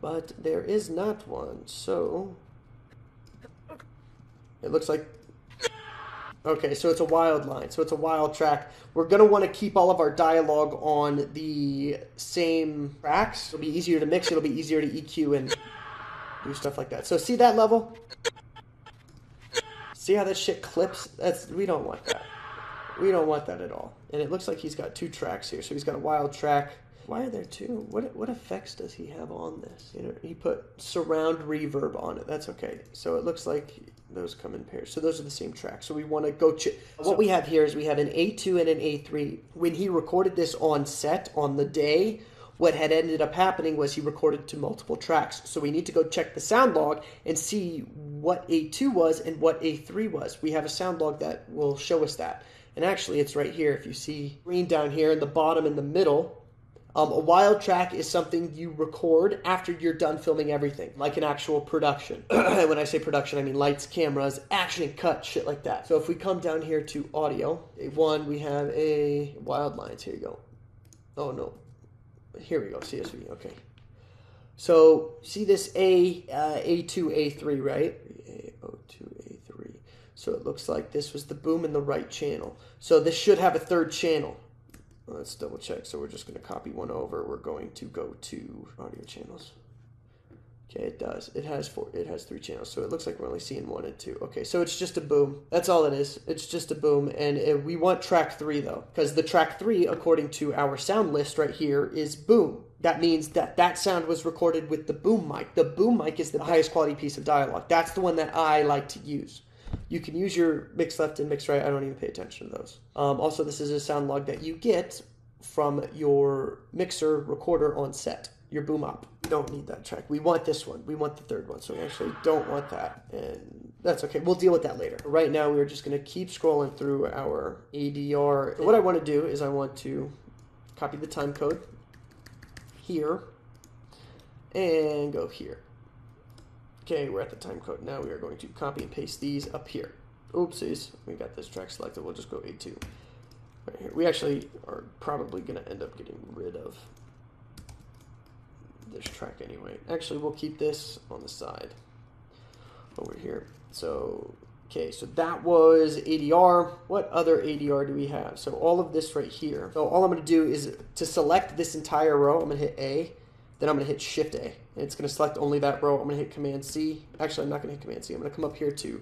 But there is not one, so... It looks like... Okay, so it's a wild line. So it's a wild track. We're going to want to keep all of our dialogue on the same tracks. It'll be easier to mix. It'll be easier to EQ and do stuff like that. So see that level? See how that shit clips? We don't want that. We don't want that at all. And it looks like he's got 2 tracks here. So he's got a wild track. Why are there 2? What effects does he have on this? You know, he put surround reverb on it. That's okay. So it looks like those come in pairs. So those are the same tracks. So we want to go what we have here is we have an A2 and an A3. When he recorded this on set on the day, what had ended up happening was he recorded to multiple tracks. So we need to go check the sound log and see what A2 was and what A3 was. We have a sound log that will show us that. And actually it's right here. If you see green down here in the bottom in the middle, a wild track is something you record after you're done filming everything, like an actual production. When I say production, I mean lights, cameras, action, cut, shit like that. So if we come down here to audio, A1, we have a wild lines. Here you go. Oh, no. Here we go, CSV, okay. So see this A2, A3, right? A02, A3. So it looks like this was the boom in the right channel. So this should have a 3rd channel. Let's double check. So we're just going to copy one over. We're going to go to audio channels. Okay, it does. It has 3 channels. So it looks like we're only seeing 1 and 2. Okay, so it's just a boom. That's all it is. It's just a boom. And we want track 3 though, because the track 3, according to our sound list right here, is boom. That means that sound was recorded with the boom mic. The boom mic is the highest quality piece of dialogue. That's the one that I like to use. You can use your mix left and mix right. I don't even pay attention to those. Also, this is a sound log that you get from your mixer recorder on set, your boom up. We don't need that track. We want this one. We want the 3rd one. So we actually don't want that. And that's okay. We'll deal with that later. Right now, we're just going to keep scrolling through our ADR. What I want to do is I want to copy the time code here and go here. Okay, we're at the time code. Now we are going to copy and paste these up here. Oopsies, we got this track selected. We'll just go A2. Right here. We actually are probably going to end up getting rid of this track anyway. Actually, we'll keep this on the side over here. So, okay, so that was ADR. What other ADR do we have? So all of this right here. So all I'm going to do is to select this entire row, I'm going to hit A. Then I'm going to hit Shift A. And it's going to select only that row. I'm going to hit Command C. Actually, I'm not going to hit Command C. I'm going to come up here to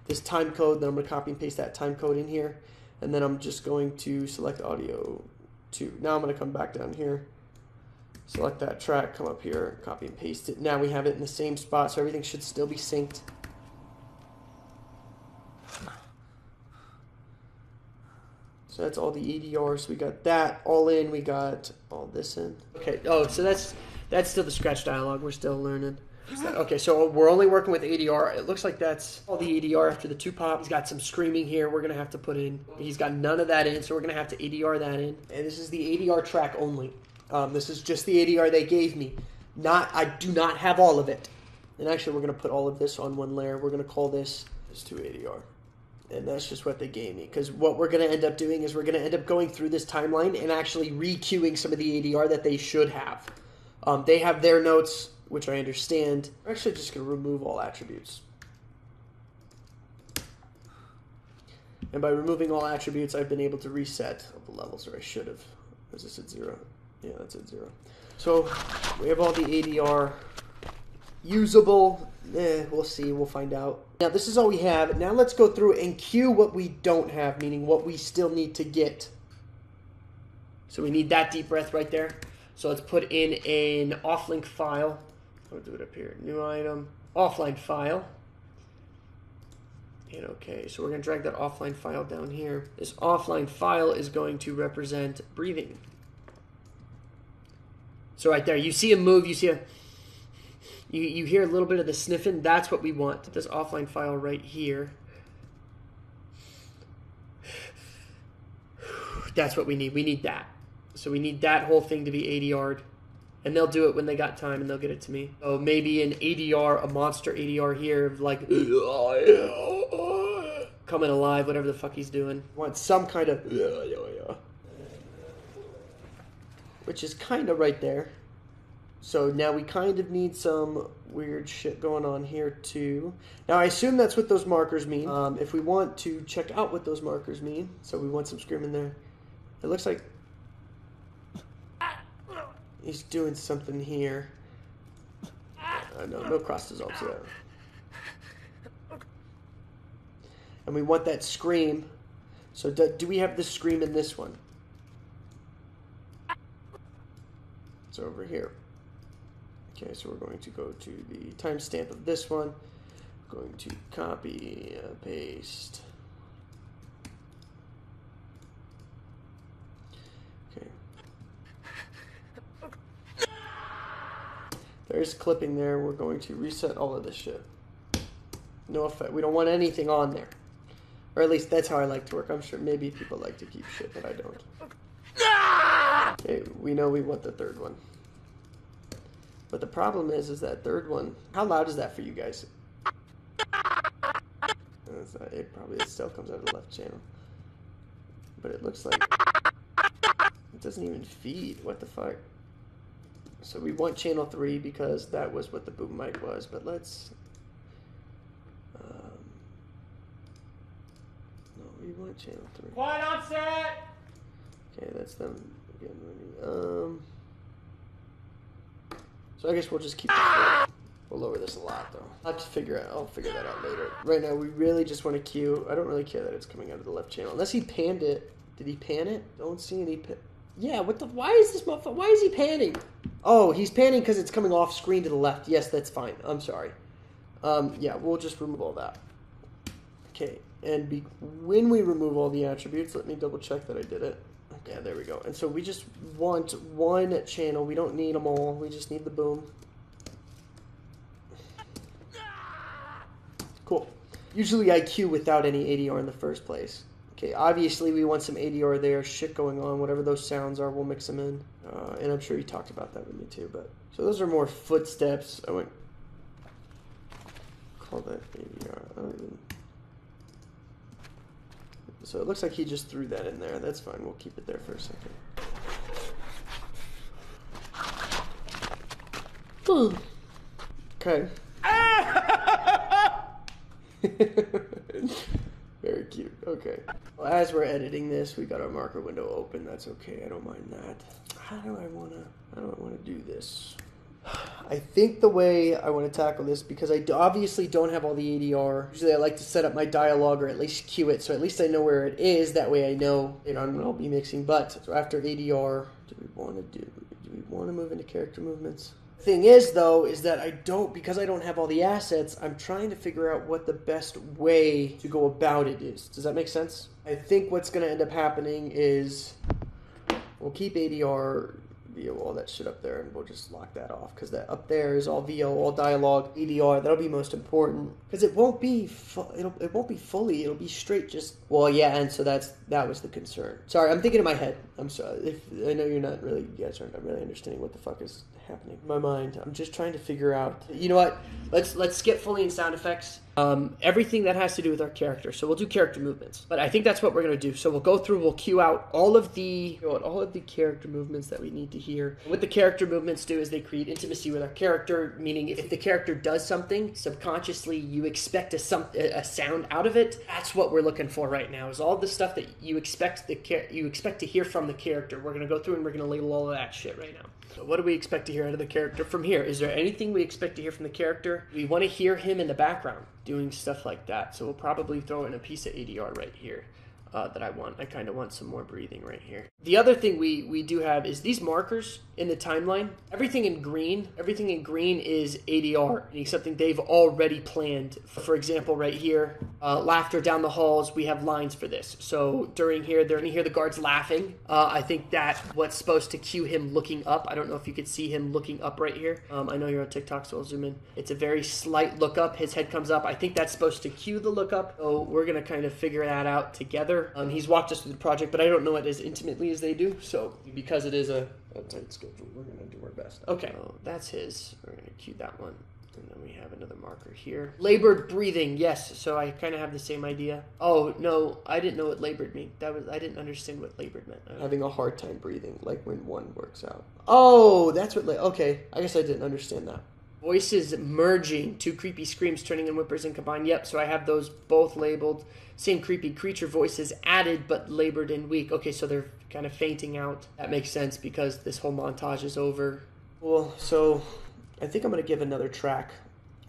this time code. Then I'm going to copy and paste that time code in here. And then I'm just going to select audio 2. Now I'm going to come back down here. Select that track. Come up here. Copy and paste it. Now we have it in the same spot. So everything should still be synced. So that's all the ADRs. We got that all in. We got all this in. Okay. Oh, so that's still the scratch dialogue. We're still learning. Okay, so we're only working with ADR. It looks like that's all the ADR after the 2 pop. He's got some screaming here we're going to have to put in. He's got none of that in, so we're going to have to ADR that in. And this is the ADR track only. This is just the ADR they gave me. I do not have all of it. And actually, we're going to put all of this on one layer. We're going to call this 2 ADR. And that's just what they gave me. Because what we're going to end up doing is we're going to end up going through this timeline and actually re-queuing some of the ADR that they should have. They have their notes, which I understand. I'm actually just going to remove all attributes. And by removing all attributes, I've been able to reset the levels, or I should have. Is this at 0? Yeah, that's at 0. So we have all the ADR usable. We'll see. We'll find out. Now, this is all we have. Now let's go through and cue what we don't have, meaning what we still need to get. So we need that deep breath right there. So let's put in an offlink file. I'll do it up here. New item. Offline file. And okay, so we're going to drag that offline file down here. This offline file is going to represent breathing. So right there, you see a move, you see you hear a little bit of the sniffing. That's what we want. This offline file right here. That's what we need. We need that. So we need that whole thing to be ADR'd. And they'll do it when they got time, and they'll get it to me. So maybe an ADR, a monster ADR here, of like coming alive, whatever the fuck he's doing. Want some kind of which is kind of right there. So now we kind of need some weird shit going on here too. Now I assume that's what those markers mean. If we want to check out what those markers mean, so we want some scream in there. It looks like he's doing something here. No cross dissolves there. And we want that scream. So do we have the scream in this one? It's over here. Okay, so we're going to go to the timestamp of this one. Going to copy, paste. Okay. There's clipping there. We're going to reset all of this shit. No effect. We don't want anything on there. Or at least that's how I like to work. I'm sure maybe people like to keep shit, but I don't. Okay, we know we want the third one. But the problem is that third one, how loud is that for you guys? It still comes out of the left channel. But it looks like it doesn't even feed. What the fuck? So we want channel 3 because that was what the boom mic was. But let's... no, we want channel 3. Quiet on set! Okay, that's them getting ready. So I guess we'll just keep this. We'll lower this a lot though. I'll figure that out later. Right now we really just want to cue. I don't really care that it's coming out of the left channel. Unless he panned it. Did he pan it? Don't see any Yeah, what the why is this motherfucker? Why is he panning? Oh, he's panning because it's coming off screen to the left. Yes, that's fine. I'm sorry. Yeah, we'll just remove all that. Okay, and when we remove all the attributes, let me double check that I did it. Yeah, there we go. And so we just want one channel. We don't need them all. We just need the boom. Cool. Usually I cue without any ADR in the first place. Okay, obviously we want some ADR there, shit going on, whatever those sounds are, we'll mix them in. And I'm sure you talked about that with me too, but... So those are more footsteps. I wouldn't call that ADR. I don't even... So it looks like he just threw that in there. That's fine. We'll keep it there for a second. Okay. Very cute. Okay. Well, as we're editing this, we got our marker window open. That's okay. I don't mind that. How do I want to do this? I think the way I want to tackle this, because I obviously don't have all the ADR, usually I like to set up my dialogue or at least cue it, so at least I know where it is. That way I know, when I'll be mixing. But so after ADR, do we want to move into character movements? Thing is, though, is that because I don't have all the assets, I'm trying to figure out what the best way to go about it is. Does that make sense? I think what's going to end up happening is we'll keep ADR, VO, all that shit up there, and we'll just lock that off, because that up there is all VO, all dialogue, ADR. That'll be most important, because it won't be fully. It'll be straight. Just and so that was the concern. Sorry, I'm thinking in my head. I'm sorry if I know you guys aren't really understanding what the fuck is happening in my mind. I'm just trying to figure out. You know what? Let's skip Foley and sound effects. Everything that has to do with our character. So we'll do character movements. But I think that's what we're going to do. So we'll go through, we'll cue out all of the character movements that we need to hear. What the character movements do is they create intimacy with our character, meaning if the character does something, subconsciously you expect a sound out of it. That's what we're looking for right now, is all the stuff that you expect to hear from the character. We're going to go through and we're going to label all of that shit right now. So what do we expect to hear out of the character from here? Is there anything we expect to hear from the character? We want to hear him in the background doing stuff like that. So we'll probably throw in a piece of ADR right here that I want. I kind of want some more breathing right here. The other thing we do have is these markers in the timeline. Everything in green is ADR, meaning something they've already planned. For example, right here, laughter down the halls, we have lines for this. So during here, they're going to hear the guards laughing. I think that's what's supposed to cue him looking up. I don't know if you could see him looking up right here. I know you're on TikTok, so I'll zoom in. It's a very slight look up. His head comes up. I think that's supposed to cue the look up. So we're going to kind of figure that out together. He's walked us through the project, but I don't know it as intimately as they do. So because it is a tight schedule, we're going to do our best. Okay, that's his. We're going to cue that one. And then we have another marker here. Labored breathing, yes. So I kind of have the same idea. Oh, no, I didn't know what labored meant. I didn't understand what labored meant. Having a hard time breathing, like when one works out. Oh, that's what, okay. I guess I didn't understand that. Voices merging, 2 creepy screams turning in whimpers and combined. Yep, so I have those both labeled. Same creepy creature voices added, but labored and weak. Okay, so they're kind of fainting out. That makes sense because this whole montage is over. Cool, so I think I'm going to give another track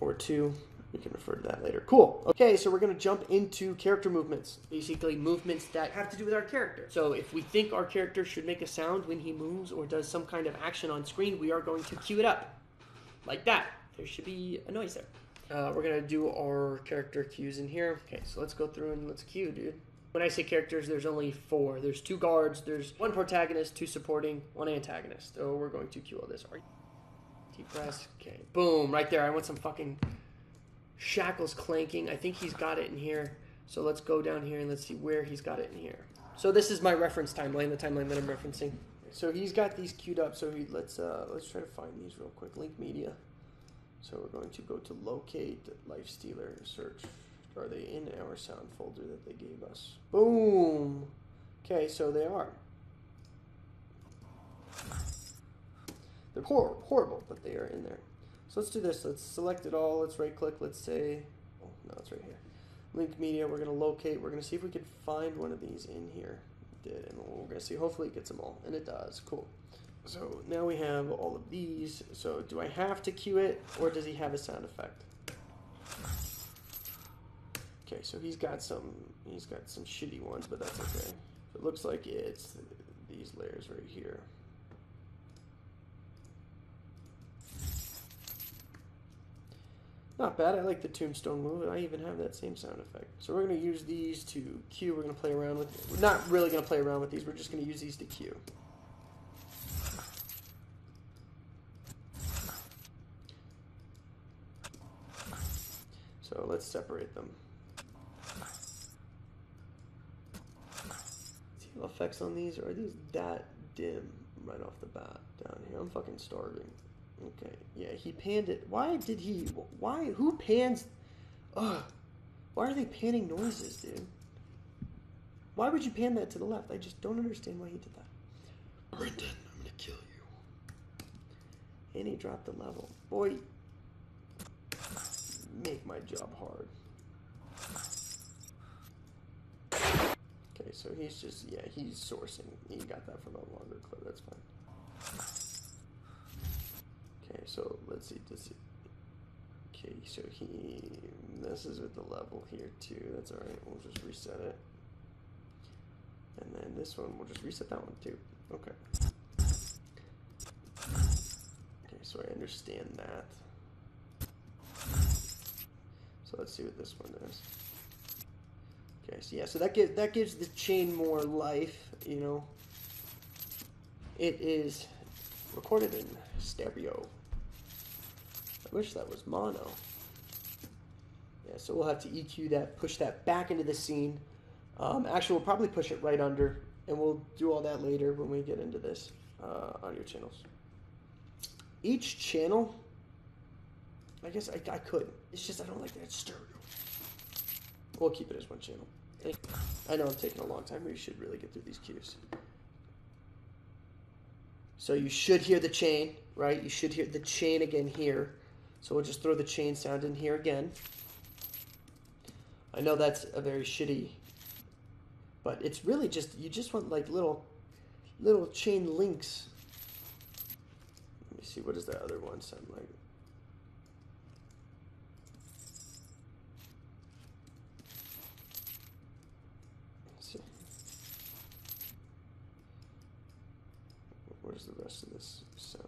or 2. We can refer to that later. Cool. Okay, so we're going to jump into character movements. Basically, movements that have to do with our character. So if we think our character should make a sound when he moves or does some kind of action on screen, we are going to cue it up. Like that. There should be a noise there. We're going to do our character cues in here. Okay, so let's go through and let's cue, dude. When I say characters, there's only 4. There's 2 guards, there's 1 protagonist, 2 supporting, 1 antagonist. So we're going to cue all this. T-press. Okay, boom, right there. I want some fucking shackles clanking. I think he's got it in here. So let's go down here and let's see where he's got it in here. So this is my reference timeline, the timeline that I'm referencing. So he's got these queued up. So let's try to find these real quick. Link media. So we're going to go to locate Lifestealer, search. Are they in our sound folder that they gave us? Boom. Okay, so they are. They're horrible, but they are in there. So let's do this. Let's select it all. Let's right click. Let's say, oh no, it's right here. Link media. We're going to locate. We're going to see if we can find one of these in here. Did, and we're going to see, hopefully it gets them all, and it does. Cool. So now we have all of these. So do I have to cue it, or does he have a sound effect? Okay, so he's got some shitty ones, but that's okay. It looks like it's these layers right here. Not bad. I like the tombstone move, and I even have that same sound effect. So we're going to use these to cue. We're going to play around with. We're not really going to play around with these. We're just going to use these to cue. So let's separate them. See the effects on these? Or are these that dim right off the bat down here? I'm fucking starving. Okay, yeah, he panned it. Why did he? Why? Who pans? Ugh. Why are they panning noises, dude? Why would you pan that to the left? I just don't understand why he did that. Brendan, I'm gonna kill you. And he dropped the level. Boy, make my job hard. Okay, so he's just, yeah, he's sourcing. He got that from a longer clip. That's fine. Okay, so let's see. Okay, so he messes with the level here too. That's alright. We'll just reset it. And then this one, we'll just reset that one too. Okay. Okay, so I understand that. So let's see what this one does. Okay, so yeah, so that gives the chain more life, you know. It is recorded in stereo. I wish that was mono. Yeah, so we'll have to EQ that, push that back into the scene. Actually, we'll probably push it right under, and we'll do all that later when we get into this audio channels. Each channel, I guess I could. It's just I don't like that stereo. We'll keep it as one channel. I know I'm taking a long time. We should really get through these cues. So you should hear the chain, right? You should hear the chain again here. So we'll just throw the chain sound in here again. I know that's a very shitty, but it's really just, you just want like little chain links. Let me see, what does that other one sound like? Let's see. What does the rest of this sound?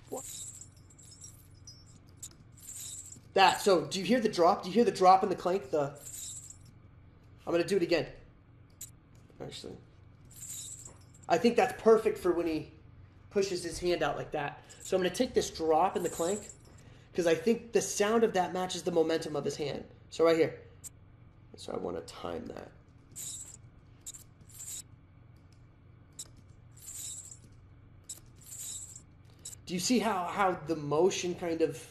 What? That, so do you hear the drop? Do you hear the drop and the clank? I'm going to do it again. Actually. I think that's perfect for when he pushes his hand out like that. So I'm going to take this drop and the clank, because I think the sound of that matches the momentum of his hand. So right here. So I want to time that. Do you see how the motion kind of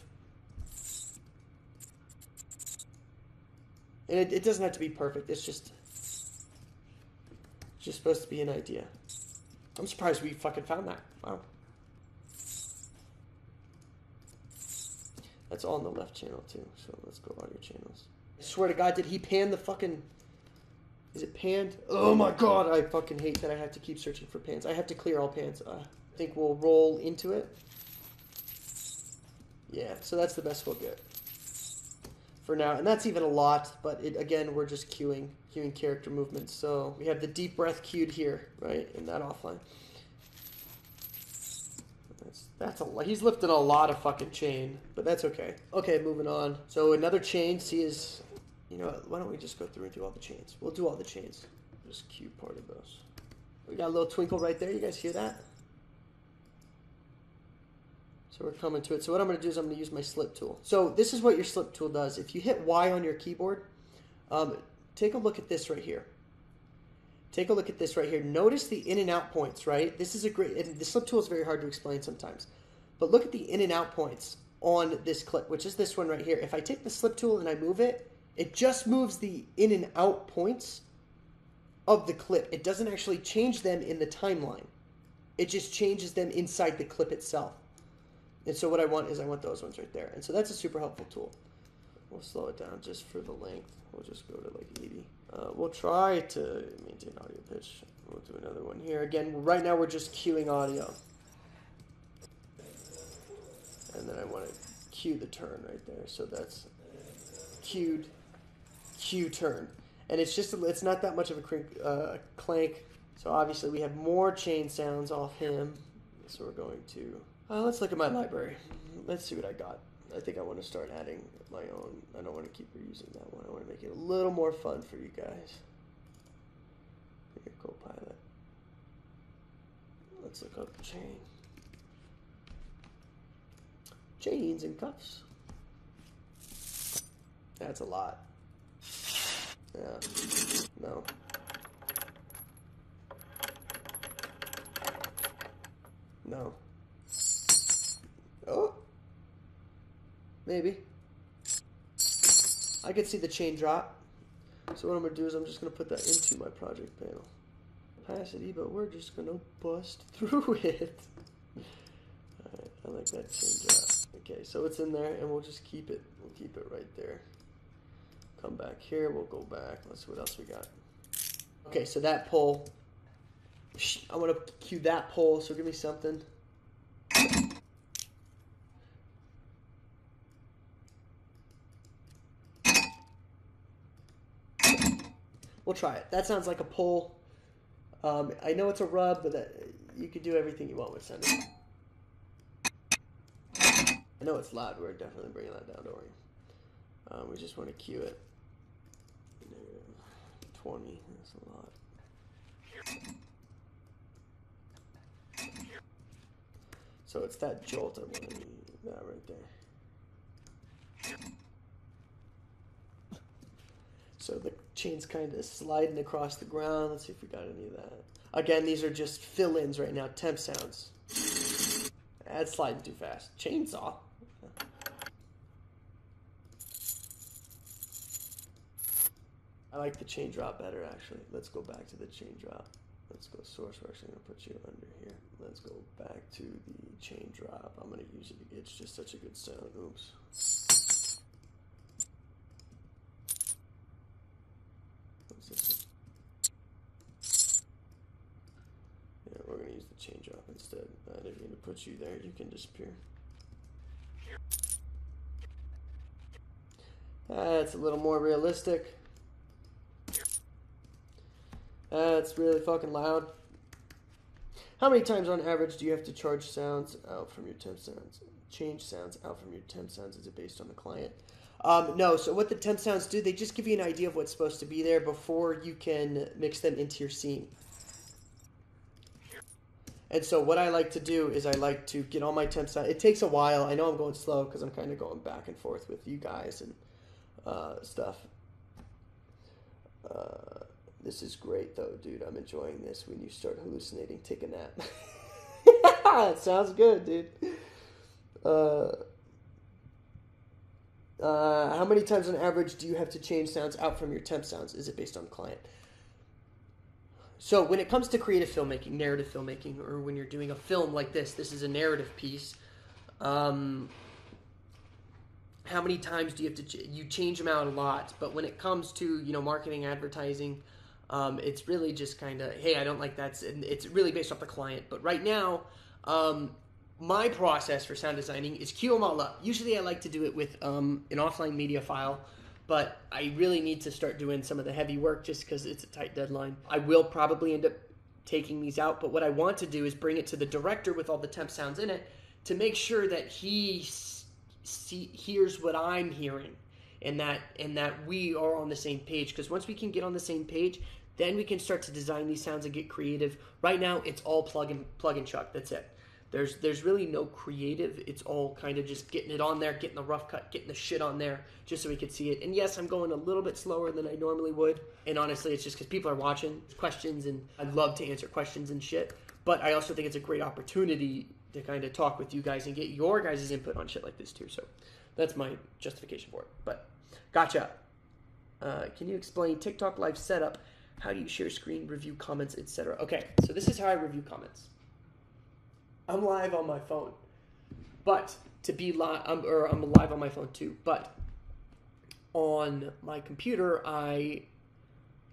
And it doesn't have to be perfect. It's just supposed to be an idea. I'm surprised we fucking found that. Wow. That's all on the left channel too. So let's go audio channels. I swear to God, did he pan the fucking... Is it panned? Oh my God, I fucking hate that I have to keep searching for pans. I have to clear all pans. I think we'll roll into it. Yeah, so that's the best we'll get for now. And that's even a lot, but again, we're just cueing character movements. So we have the deep breath cued here, right, in that offline. That's a lot. He's lifting a lot of fucking chain, but that's okay. Okay, moving on. So another chain, see is, you know, why don't we just go through and do all the chains? We'll do all the chains. Just cue part of those. We got a little twinkle right there. You guys hear that? So we're coming to it. So what I'm going to do is I'm going to use my slip tool. So this is what your slip tool does. If you hit Y on your keyboard, take a look at this right here. Take a look at this right here. Notice the in and out points, right? This is a great, and the slip tool is very hard to explain sometimes. But look at the in and out points on this clip, which is this one right here. If I take the slip tool and I move it, it just moves the in and out points of the clip. It doesn't actually change them in the timeline. It just changes them inside the clip itself. And so what I want is I want those ones right there. And so that's a super helpful tool. We'll slow it down just for the length. We'll just go to like 80. We'll try to maintain audio pitch. We'll do another one here. Again, right now we're just cueing audio. And then I want to cue the turn right there. So that's cued, cue turn. And it's just, it's not that much of a clank. So obviously we have more chain sounds off him. So we're going to, let's look at my library. Let's see what I got. I think I want to start adding my own. I don't want to keep reusing that one. I want to make it a little more fun for you guys. Here, Copilot. Let's look up chain. Chains and cuffs. That's a lot. Yeah. No. No. Oh. Maybe. I could see the chain drop. So what I'm going to do is I'm just going to put that into my project panel. Opacity, but we're just going to bust through it. Alright, I like that chain drop. Okay, so it's in there and we'll just keep it. We'll keep it right there. Come back here, we'll go back. Let's see what else we got. Okay, so that pull. I want to cue that pull, so give me something. We'll try it. That sounds like a pull. I know it's a rub, but you can do everything you want with sending. I know it's loud. We're definitely bringing that down, don't worry. We just want to cue it. 20. That's a lot. So it's that jolt I want to need. That right there. So the chain's kind of sliding across the ground. Let's see if we got any of that. Again, these are just fill-ins right now, temp sounds. That's sliding too fast. Chainsaw. I like the chain drop better, actually. Let's go back to the chain drop. Let's go source. We're actually going to put you under here. Let's go back to the chain drop. I'm going to use it. It's just such a good sound. Oops. What's this? Yeah, we're going to use the chain drop instead. I didn't mean to put you there. You can disappear. That's a little more realistic. That's really fucking loud. How many times on average do you have to charge sounds out from your temp sounds? Change sounds out from your temp sounds? Is it based on the client? No, so what the temp sounds do, they just give you an idea of what's supposed to be there before you can mix them into your scene. And so what I like to do is I like to get all my temp sounds. It takes a while. I know I'm going slow because I'm kind of going back and forth with you guys and stuff. This is great, though, dude. I'm enjoying this. When you start hallucinating, take a nap. It sounds good, dude. How many times on average do you have to change sounds out from your temp sounds? Is it based on client? So when it comes to creative filmmaking, narrative filmmaking, or when you're doing a film like this is a narrative piece. How many times do you have to you change them out a lot? But when it comes to marketing, advertising, it's really just kind of, hey, I don't like that. It's really based off the client. But right now, my process for sound designing is cue them all up. Usually I like to do it with an offline media file, but I really need to start doing some of the heavy work just because it's a tight deadline. I will probably end up taking these out, but what I want to do is bring it to the director with all the temp sounds in it to make sure that he hears what I'm hearing and that we are on the same page. Because once we can get on the same page, then we can start to design these sounds and get creative. Right now, it's all plug and chuck. That's it. There's really no creative. It's all kind of just getting it on there, getting the rough cut, getting the shit on there, just so we could see it. And yes, I'm going a little bit slower than I normally would. And honestly, it's just because people are watching questions, and I'd love to answer questions and shit. But I also think it's a great opportunity to kind of talk with you guys and get your guys' input on shit like this too. So that's my justification for it. But gotcha. Can you explain TikTok live setup? How do you share screen, review comments, etc.? Okay, so this is how I review comments. I'm live on my phone, but to be live, I'm live on my phone too. But on my computer, I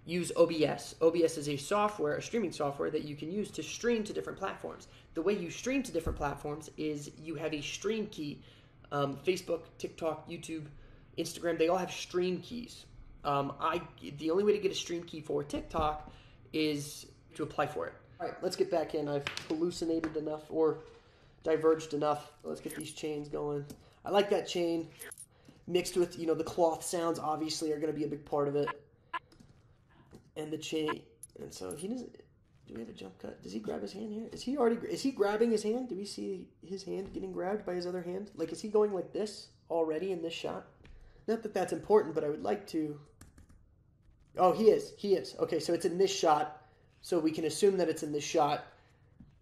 use OBS. OBS is a streaming software that you can use to stream to different platforms. The way you stream to different platforms is you have a stream key. Facebook, TikTok, YouTube, Instagram, they all have stream keys. The only way to get a stream key for TikTok is to apply for it. All right, let's get back in. I've hallucinated enough or diverged enough. Let's get these chains going. I like that chain mixed with, the cloth sounds obviously are going to be a big part of it. And the chain. And so he doesn't. Do we have a jump cut? Does he grab his hand here? Is he grabbing his hand? Do we see his hand getting grabbed by his other hand? Like, is he going like this already in this shot? Not that that's important, but I would like to. Oh, he is. Okay, so it's in this shot. So we can assume that it's in this shot.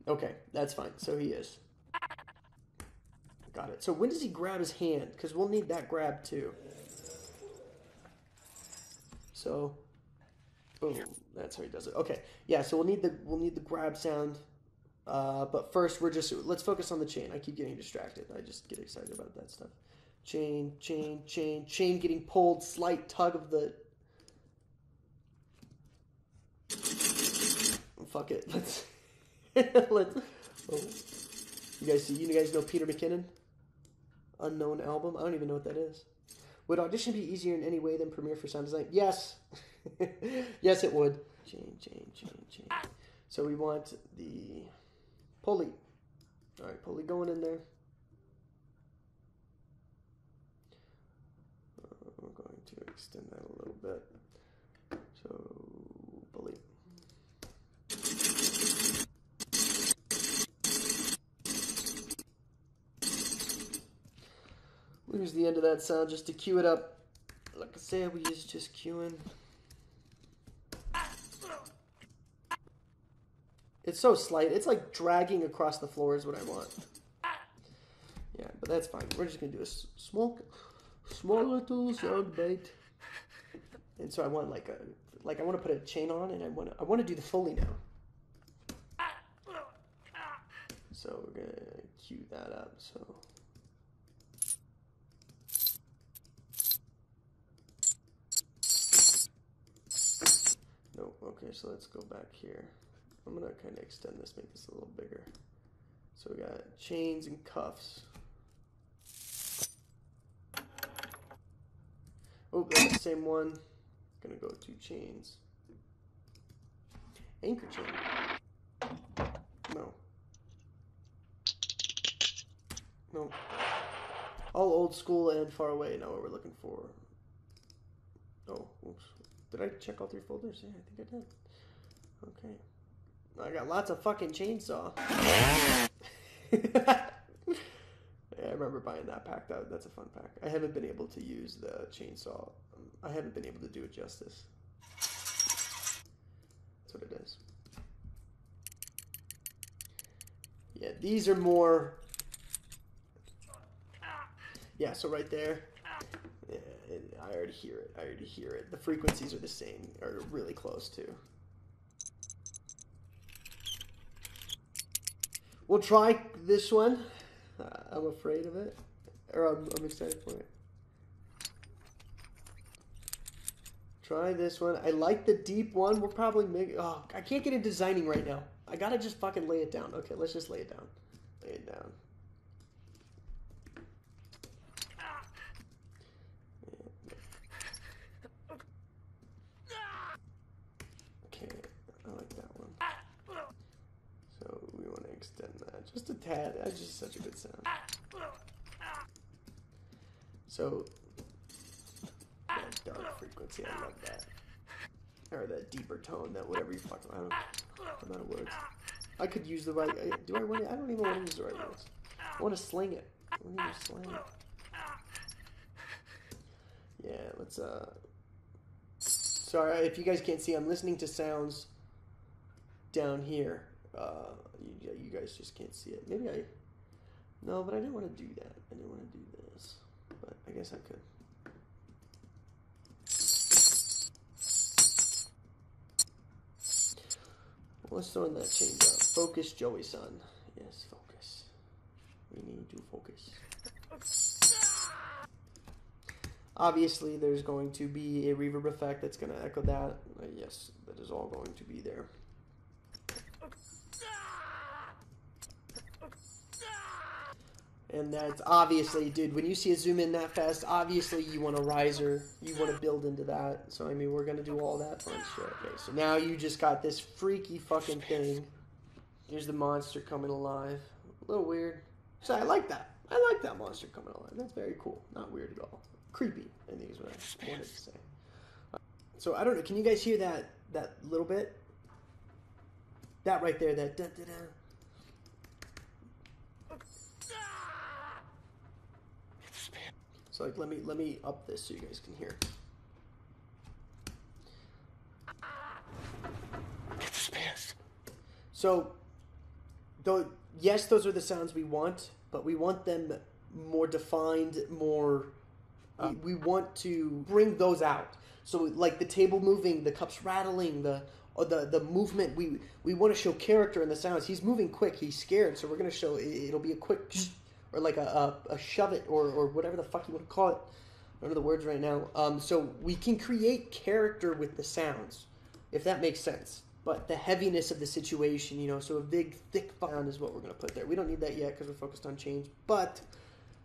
Okay, that's fine. So he is. Got it. So when does he grab his hand? Because we'll need that grab too. So, boom. That's how he does it. Okay, yeah. So we'll need the grab sound. But first, let's focus on the chain. I keep getting distracted. I just get excited about that stuff. Chain getting pulled. Slight tug of the. Fuck it. Let's. Oh. You guys know Peter McKinnon? Unknown album. I don't even know what that is. Would Audition be easier in any way than Premiere for sound design? Yes. Yes, it would. Chain. So we want the pulley. All right, pulley going in there. We're going to extend that a little bit. So pulley. Lose the end of that sound just to cue it up. Like I said, we use just cueing. It's so slight. It's like dragging across the floor is what I want. Yeah, but that's fine. We're just going to do a small little sound bite. And so I want I want to put a chain on, and I want to do the Foley now. So we're going to cue that up. So no, okay, so let's go back here. I'm going to kind of extend this, make this a little bigger. So we got chains and cuffs. Oh, that's the same one. Going to go 2 chains. Anchor chain. No. All old school and far away. Now what we're looking for. Oh, oops. Did I check all 3 folders? Yeah, I think I did. Okay. I got lots of fucking chainsaw. Yeah, I remember buying that pack. That's a fun pack. I haven't been able to use the chainsaw. I haven't been able to do it justice. That's what it is. Yeah, these are more. Yeah, so right there. I already hear it. I already hear it. The frequencies are the same, or really close to. We'll try this one. I'm afraid of it, or I'm excited for it. Try this one. I like the deep one. We'll probably make. Oh, I can't get into designing right now. I gotta just fucking lay it down. Okay, let's just lay it down. Lay it down. Okay, I like that one. So we want to extend that just a tad. That's just such a good sound. So that dark frequency, I love that. Or that deeper tone, that whatever you fucking. I'm out of words. I could use the right. Do I want to? I don't even want to use the right words. I want to sling it. I want to use sling it. Yeah, let's. Sorry if you guys can't see. I'm listening to sounds down here. You guys just can't see it. Maybe I. No, but I didn't want to do that. I didn't want to do this, but I guess I could. Let's throw in that change up. Focus, Joey son. Yes, focus. We need to focus. Obviously, there's going to be a reverb effect that's going to echo that. Yes, that is all going to be there. And that's obviously, dude, when you see a zoom in that fast, obviously you want a riser. You want to build into that. So, I mean, we're going to do all that fun shit. Okay, so now you just got this freaky fucking thing. Here's the monster coming alive. A little weird. So I like that. I like that monster coming alive. That's very cool. Not weird at all. Creepy, I think is what I wanted to say. So, I don't know. Can you guys hear that little bit? That right there, that da-da-da. So like, let me up this so you guys can hear. So, though, yes, those are the sounds we want, but we want them more defined, more. We want to bring those out. So, like the table moving, the cups rattling, the movement. We want to show character in the sounds. He's moving quick. He's scared, so we're gonna show. It'll be a quick. Or like a shove it, or whatever the fuck you want to call it. I don't know the words right now. So we can create character with the sounds, if that makes sense. But the heaviness of the situation, you know, so a big, thick sound is what we're going to put there. We don't need that yet because we're focused on change. But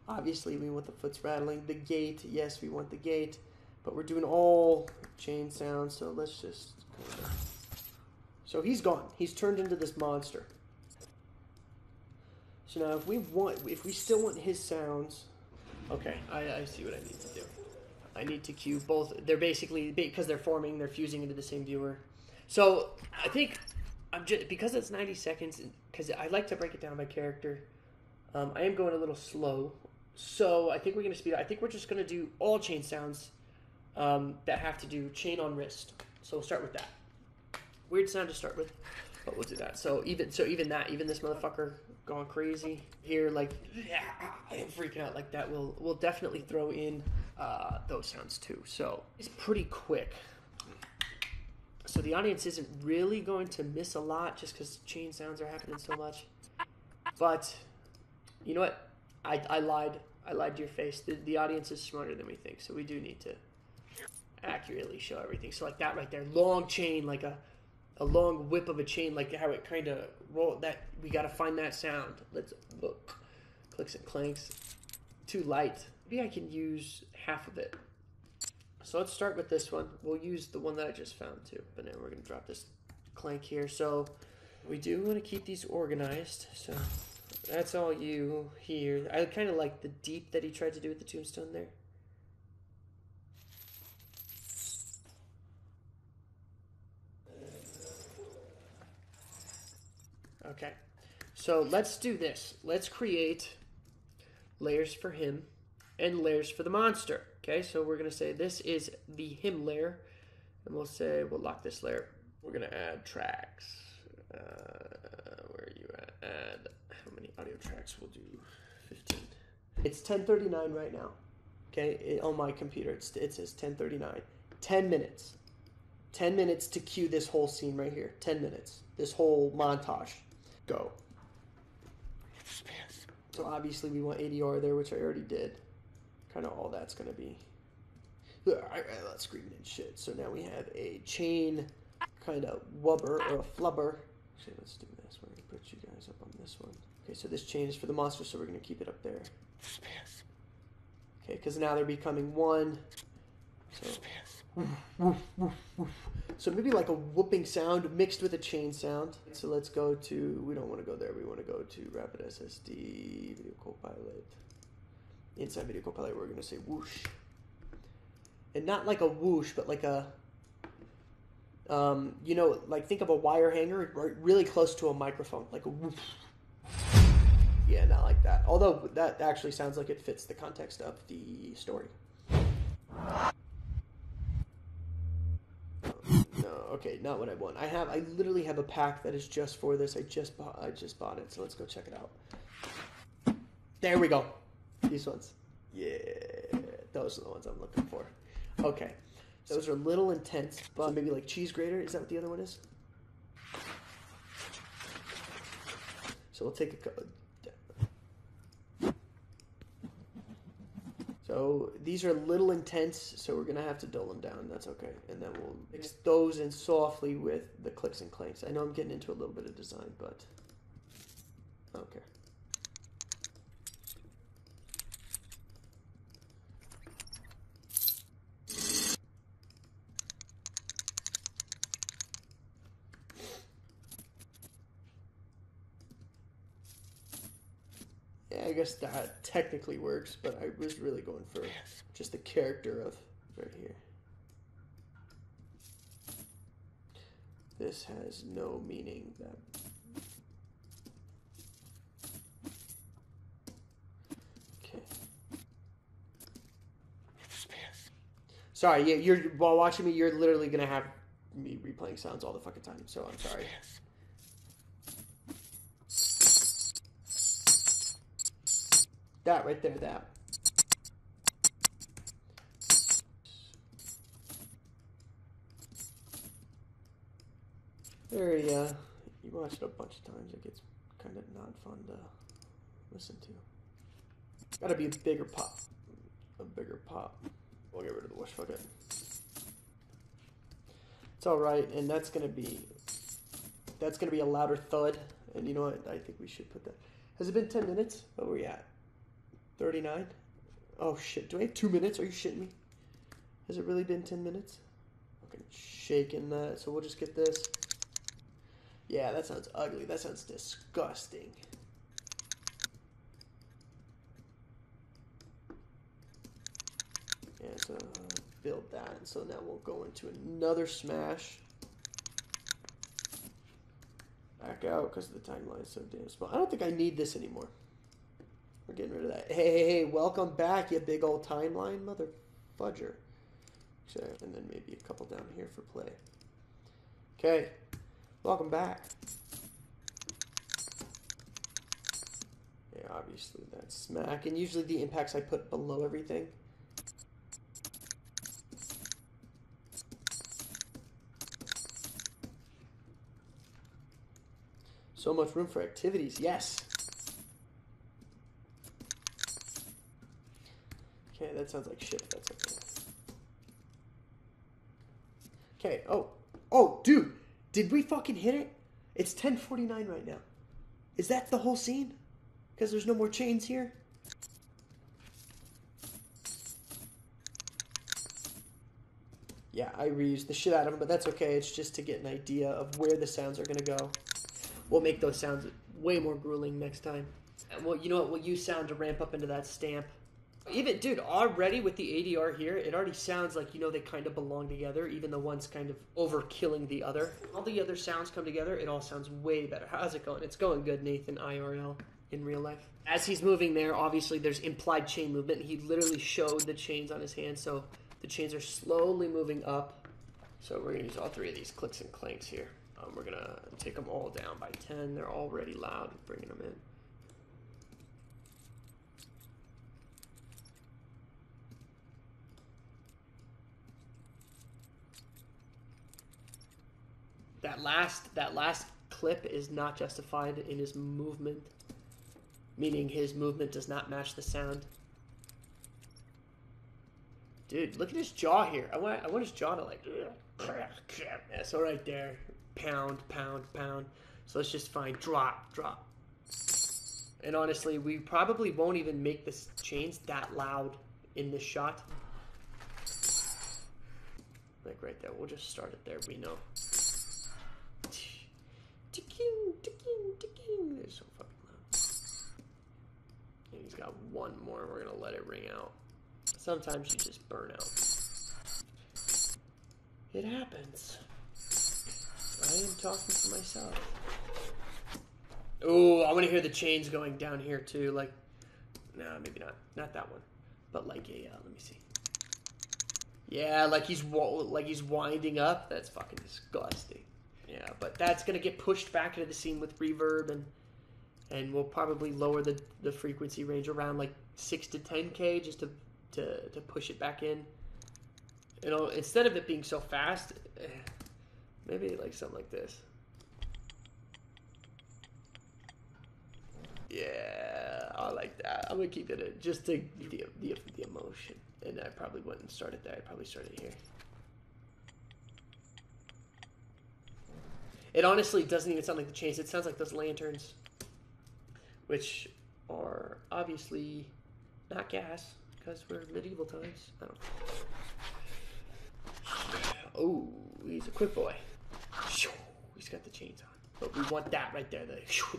obviously we want the foots rattling. The gate, yes, we want the gate. But we're doing all chain sounds, so let's just kind of... So he's gone. He's turned into this monster. So now if we still want his sounds, okay, I see what I need to do. I need to cue both. They're basically, because they're forming, they're fusing into the same viewer. So I think, because it's 90 seconds, because I like to break it down by character, I am going a little slow. So I think we're going to speed up. I think we're just going to do all chain sounds that have to do chain on wrist. So we'll start with that. Weird sound to start with, but we'll do that. So even this motherfucker going crazy here, like I'm freaking out like that. We'll definitely throw in those sounds too. So it's pretty quick. So the audience isn't really going to miss a lot just because chain sounds are happening so much. But you know what? I lied. I lied to your face. The audience is smarter than we think. So we do need to accurately show everything. So like that right there, long chain, like a long whip of a chain, like how it kind of roll. That we got to find that sound. Let's look. Clicks and clanks. Too light. Maybe I can use half of it. So let's start with this one. We'll use the one that I just found too. But now we're going to drop this clank here. So we do want to keep these organized. So that's all you hear. I kind of like the deep that he tried to do with the tombstone there. Okay, so let's do this. Let's create layers for him and layers for the monster. Okay, so we're going to say this is the him layer, and we'll lock this layer. We're going to add tracks. Where are you at? Add, how many audio tracks? We'll do 15. It's 10:39 right now. Okay, on my computer it says 10:39. 10 minutes. 10 minutes to cue this whole scene right here. 10 minutes. This whole montage. Go. So obviously we want ADR there, which I already did. Kind of all that's going to be. Let's screaming and shit. So now we have a chain kind of wubber or a flubber. Actually, let's do this. We're going to put you guys up on this one. Okay, so this chain is for the monster, so we're going to keep it up there. Okay, because now they're becoming one. So maybe like a whooping sound mixed with a chain sound. So let's go to, we don't want to go there. We want to go to Rapid SSD, Video Copilot. Inside Video Copilot, we're going to say whoosh. And not like a whoosh, but like a, you know, like think of a wire hanger right, really close to a microphone, like a whoosh. Yeah, not like that. Although that actually sounds like it fits the context of the story. No, okay, not what I want. I literally have a pack that is just for this. I just bought it, so let's go check it out. There we go. These ones. Yeah, those are the ones I'm looking for. Okay, those are a little intense, but maybe like cheese grater. Is that what the other one is? So we'll take a. So these are a little intense, so we're gonna have to dull them down. That's okay, and then we'll mix those in softly with the clicks and clanks. I know I'm getting into a little bit of design, but okay. I guess that technically works, but I was really going for just the character of right here. This has no meaning. Okay. Sorry, yeah, you're while watching me, you're literally gonna have me replaying sounds all the fucking time. So I'm sorry. That right there, that. Very, you watch it a bunch of times, it gets kind of not fun to listen to. Gotta be a bigger pop. A bigger pop. We'll get rid of the whoosh, fuck it. It's alright, and that's gonna be a louder thud, and you know what, I think we should put that. Has it been 10 minutes? What were we at? 39? Oh shit, do I have 2 minutes? Are you shitting me? Has it really been 10 minutes? Okay, shaking that, so we'll just get this. Yeah, that sounds ugly. That sounds disgusting. Yeah, so build that, and so now we'll go into another smash. Back out, because the timeline is so damn small. I don't think I need this anymore. We're getting rid of that. Hey, welcome back, you big old timeline mother fudger. Okay, and then maybe a couple down here for play. Okay, welcome back. Yeah, obviously that's smack. And usually the impacts I put below everything. So much room for activities, yes. Okay, that sounds like shit, but that's okay. Okay, oh, dude, did we fucking hit it? It's 10:49 right now. Is that the whole scene? Because there's no more chains here? Yeah, I reused the shit out of them, but that's okay. It's just to get an idea of where the sounds are going to go. We'll make those sounds way more grueling next time. And well, you know what? We'll use sound to ramp up into that stamp. Even, dude, already with the ADR here, it already sounds like, you know, they kind of belong together, even though one's kind of overkilling the other. All the other sounds come together, it all sounds way better. How's it going? It's going good, Nathan, IRL, in real life. As he's moving there, obviously there's implied chain movement. He literally showed the chains on his hand, so the chains are slowly moving up. So we're going to use all three of these clicks and clanks here. We're going to take them all down by 10. They're already loud, bringing them in. that last clip is not justified in his movement, meaning his movement does not match the sound. Dude, look at his jaw here. I want his jaw to like, yeah, so right there, pound, pound, pound. So let's just find drop, drop. And honestly, we probably won't even make the chains that loud in this shot. Like right there, we'll just start it there. We know. Ticking, ticking, ticking. They're so fucking loud. And he's got one more. We're gonna let it ring out. Sometimes you just burn out. It happens. I am talking to myself. Oh, I want to hear the chains going down here too. Like, no, maybe not. Not that one. But like a, let me see. Yeah, like he's winding up. That's fucking disgusting. Yeah, but that's gonna get pushed back into the scene with reverb, and we'll probably lower the frequency range around like 6 to 10K just to push it back in. You know, instead of it being so fast, maybe like something like this. Yeah, I like that. I'm gonna keep it at just the emotion. And I probably wouldn't start it there. I'd probably start it here. It honestly doesn't even sound like the chains. It sounds like those lanterns, which are obviously not gas because we're medieval times. I don't know. Oh, he's a quick boy. He's got the chains on. But we want that right there.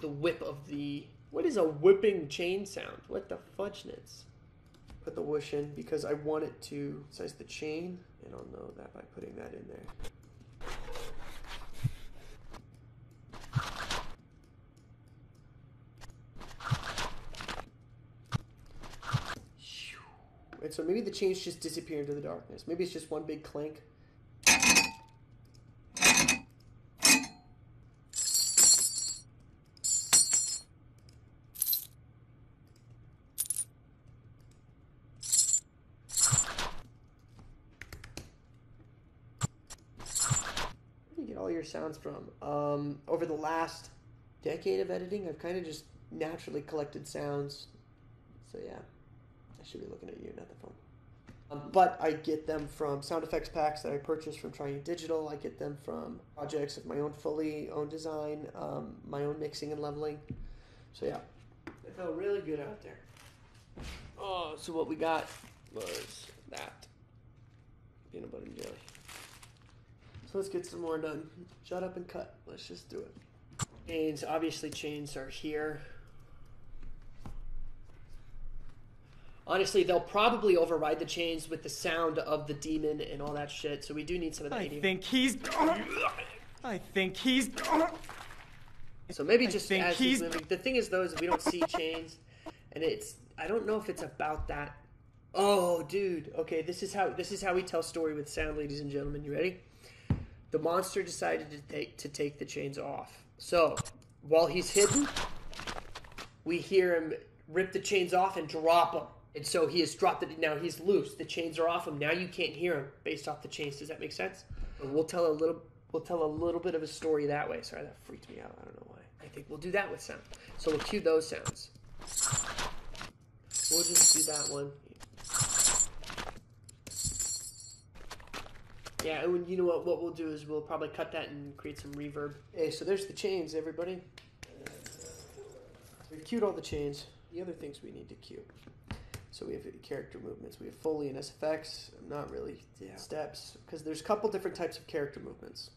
The whip of the... What is a whipping chain sound? What the fudgeness? Put the whoosh in because I want it to size the chain, and I'll know that by putting that in there. And so maybe the chains just disappear into the darkness. Maybe it's just one big clank. Your sounds from over the last decade of editing, I've kind of just naturally collected sounds. So yeah, I should be looking at you, not the phone. But I get them from sound effects packs that I purchased from Trying Digital. I get them from projects of my own Foley, own design, my own mixing and leveling. So yeah, it felt really good out there. Oh, so what we got was that peanut butter and jelly. So let's get some more done. Shut up and cut. Let's just do it. Chains, obviously chains are here. Honestly, they'll probably override the chains with the sound of the demon and all that shit, so we do need some of that. I think he's... So maybe just as he's moving. The thing is, though, is we don't see chains, and it's... I don't know if it's about that. Oh, dude. Okay, this is how we tell story with sound, ladies and gentlemen. You ready? The monster decided to take the chains off. So, while he's hidden, we hear him rip the chains off and drop them. And so he has dropped it. Now he's loose. The chains are off him. Now you can't hear him based off the chains. Does that make sense? We'll tell a little bit of a story that way. Sorry, that freaked me out. I don't know why. I think we'll do that with sound. So we'll cue those sounds. We'll just do that one. Yeah, and you know what we'll do is we'll probably cut that and create some reverb. Okay, so there's the chains, everybody. We've cued all the chains. The other things we need to cue. So we have character movements. We have Foley and SFX. Not really steps, because there's a couple different types of character movements.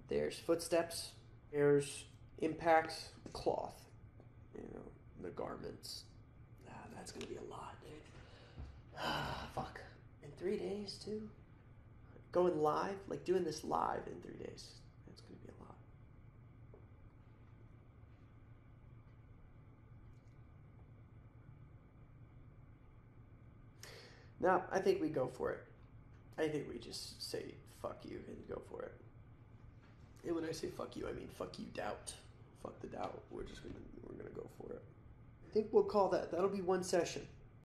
There's footsteps. There's impact, cloth. You know, the garments. That's going to be a lot, dude. Fuck. In 3 days, too? Going live, like doing this live in 3 days, that's going to be a lot. No, I think we go for it. I think we just say fuck you and go for it. And when I say fuck you, I mean fuck you, doubt. Fuck the doubt. We're gonna go for it. I think we'll call that'll be one session.